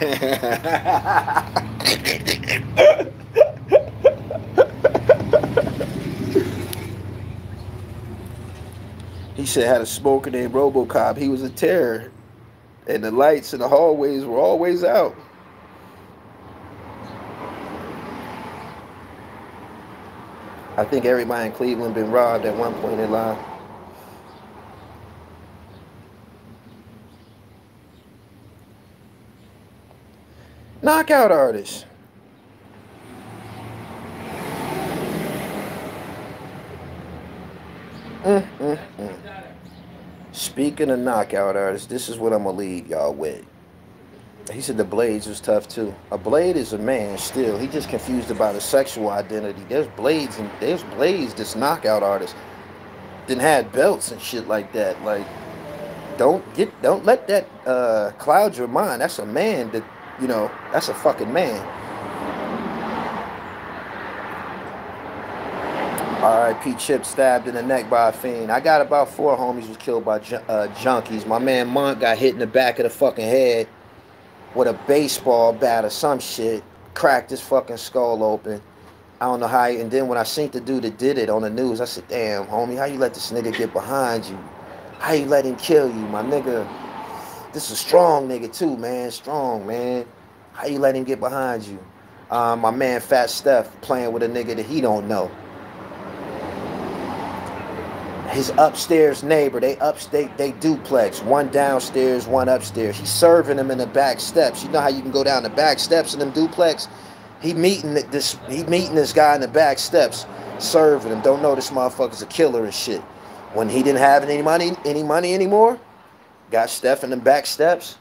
He said had a smoker named RoboCop. He was a terror. And the lights in the hallways were always out. I think everybody in Cleveland been robbed at one point in life. Knockout artists. Speaking of knockout artists, this is what I'm going to leave y'all with. He said the Blades was tough too. A Blade is a man still. He just confused about his sexual identity. There's Blades this knockout artist. Didn't have belts and shit like that. Like, don't let that cloud your mind. That's a man that, that's a fucking man. R.I.P. Chip stabbed in the neck by a fiend. I got about 4 homies was killed by junkies. My man Monk got hit in the back of the fucking head with a baseball bat or some shit. Cracked his fucking skull open. I don't know how. And then when I seen the dude that did it on the news, I said, damn, homie, how you let this nigga get behind you? How you let him kill you, my nigga? This is a strong nigga too, man. Strong, man. How you let him get behind you? My man Fat Steph playing with a nigga that he don't know. His upstairs neighbor, they duplex. One downstairs, one upstairs. He's serving him in the back steps. You know how you can go down the back steps in them duplex? He meeting this guy in the back steps, serving him. Don't know this motherfucker's a killer and shit. When he didn't have any money anymore, got Steph in the back steps,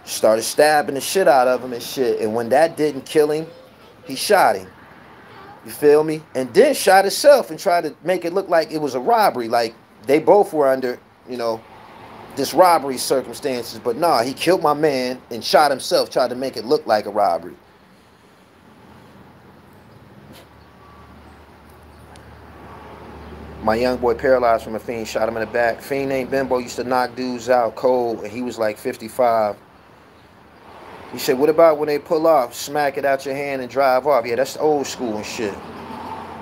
started stabbing the shit out of him and shit. And when that didn't kill him, he shot him. You feel me? And then shot himself and tried to make it look like it was a robbery. Like they both were under, this robbery circumstances. But nah, he killed my man and shot himself, tried to make it look like a robbery. My young boy paralyzed from a fiend, shot him in the back. Fiend named Bimbo used to knock dudes out cold, and he was like 55. He said, what about when they pull off, smack it out your hand and drive off? Yeah, that's old school and shit.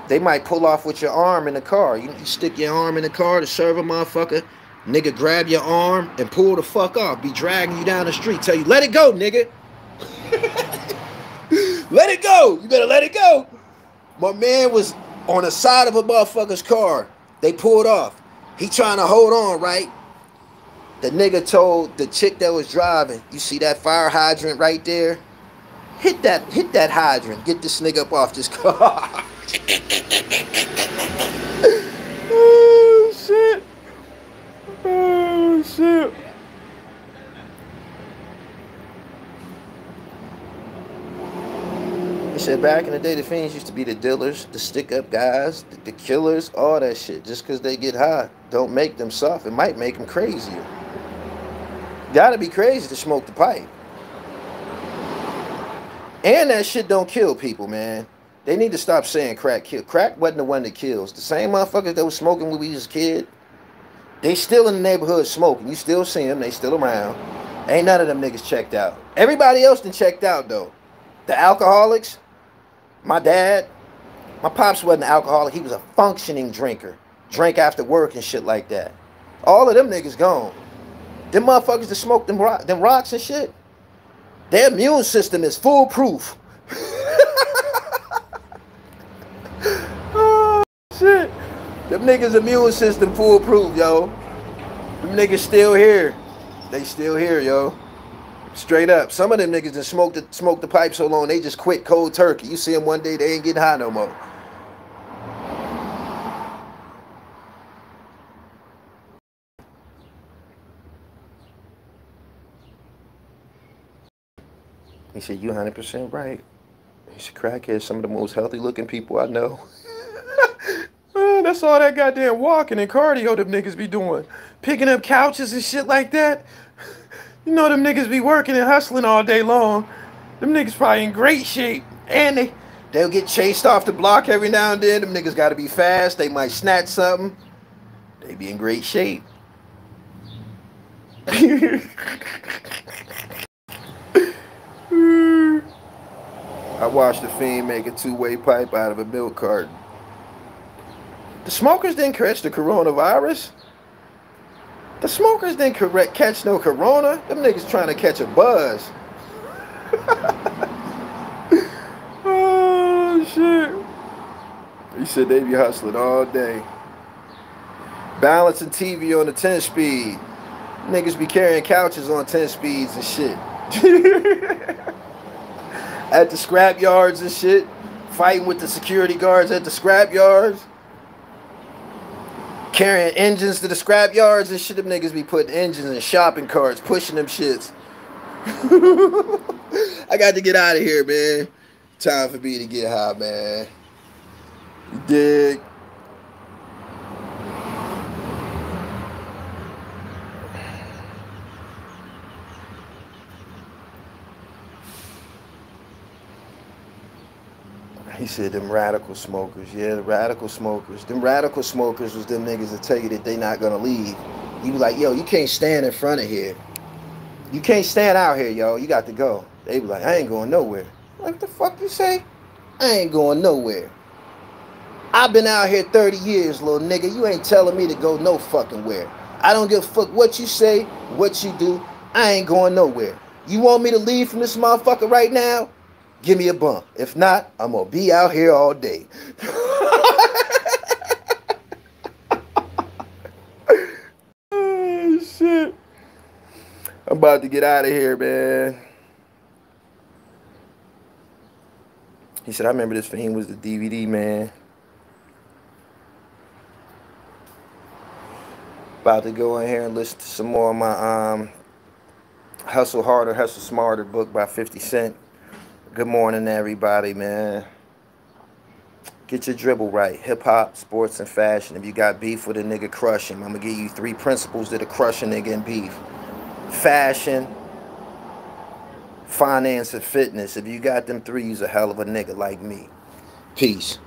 They might pull off with your arm in the car. You stick your arm in the car to serve a motherfucker. Nigga grab your arm and pull the fuck off. Be dragging you down the street. Tell you, let it go, nigga. Let it go. You better let it go. My man was on the side of a motherfucker's car. They pulled off. He trying to hold on, right? The nigga told the chick that was driving, you see that fire hydrant right there? Hit that hydrant. Get this nigga up off this car. Oh, shit. Oh, shit. He said back in the day, the fiends used to be the dealers, the stick-up guys, the killers, all that shit. Just because they get high, don't make them soft. It might make them crazier. Gotta be crazy to smoke the pipe. And that shit don't kill people, man. They need to stop saying crack kill. Crack wasn't the one that kills. The same motherfuckers that was smoking when we was a kid, they still in the neighborhood smoking. You still see them. They still around. Ain't none of them niggas checked out. Everybody else done checked out, though. The alcoholics, my dad, my pops wasn't an alcoholic. He was a functioning drinker. Drank after work and shit like that. All of them niggas gone. Them motherfuckers that smoke them rocks and shit, their immune system is foolproof. Oh, shit. Them niggas' immune system foolproof, yo. Them niggas still here. They still here, yo. Straight up. Some of them niggas that smoked the pipe so long, they just quit cold turkey. You see them one day, they ain't getting high no more. He said, you 100% right. He said, crackheads, some of the most healthy looking people I know. That's all that goddamn walking and cardio them niggas be doing. Picking up couches and shit like that. You know them niggas be working and hustling all day long. Them niggas probably in great shape. And they'll get chased off the block every now and then. Them niggas gotta be fast. They might snatch something. They be in great shape. I watched the fiend make a two-way pipe out of a milk carton. The smokers didn't catch the coronavirus. The smokers didn't catch no corona. Them niggas trying to catch a buzz. Oh, shit. He said they be hustling all day. Balancing TV on the 10-speed. Niggas be carrying couches on 10 speeds and shit. At the scrap yards and shit. Fighting with the security guards at the scrap yards. Carrying engines to the scrap yards and shit. Them niggas be putting engines in shopping carts, pushing them shits. I got to get out of here, man. Time for me to get high, man. You dig? He said them radical smokers. Yeah, the radical smokers. Them radical smokers was them niggas that tell you that they not gonna leave. You be like, yo, you can't stand in front of here. You can't stand out here, yo. You got to go. They be like, I ain't going nowhere. What the fuck you say? I ain't going nowhere. I've been out here 30 years, little nigga. You ain't telling me to go no fucking where. I don't give a fuck what you say, what you do. I ain't going nowhere. You want me to leave from this motherfucker right now? Give me a bump. If not, I'm gonna be out here all day. Oh, shit. I'm about to get out of here, man. He said, I remember this fiend was the DVD, man. About to go in here and listen to some more of my Hustle Harder, Hustle Smarter book by 50 Cent. Good morning, everybody, man. Get your dribble right. Hip-hop, sports, and fashion. If you got beef with a nigga, crush him. I'm going to give you 3 principles that'll crush a nigga in beef. Fashion, finance, and fitness. If you got them 3, you's a hell of a nigga like me. Peace.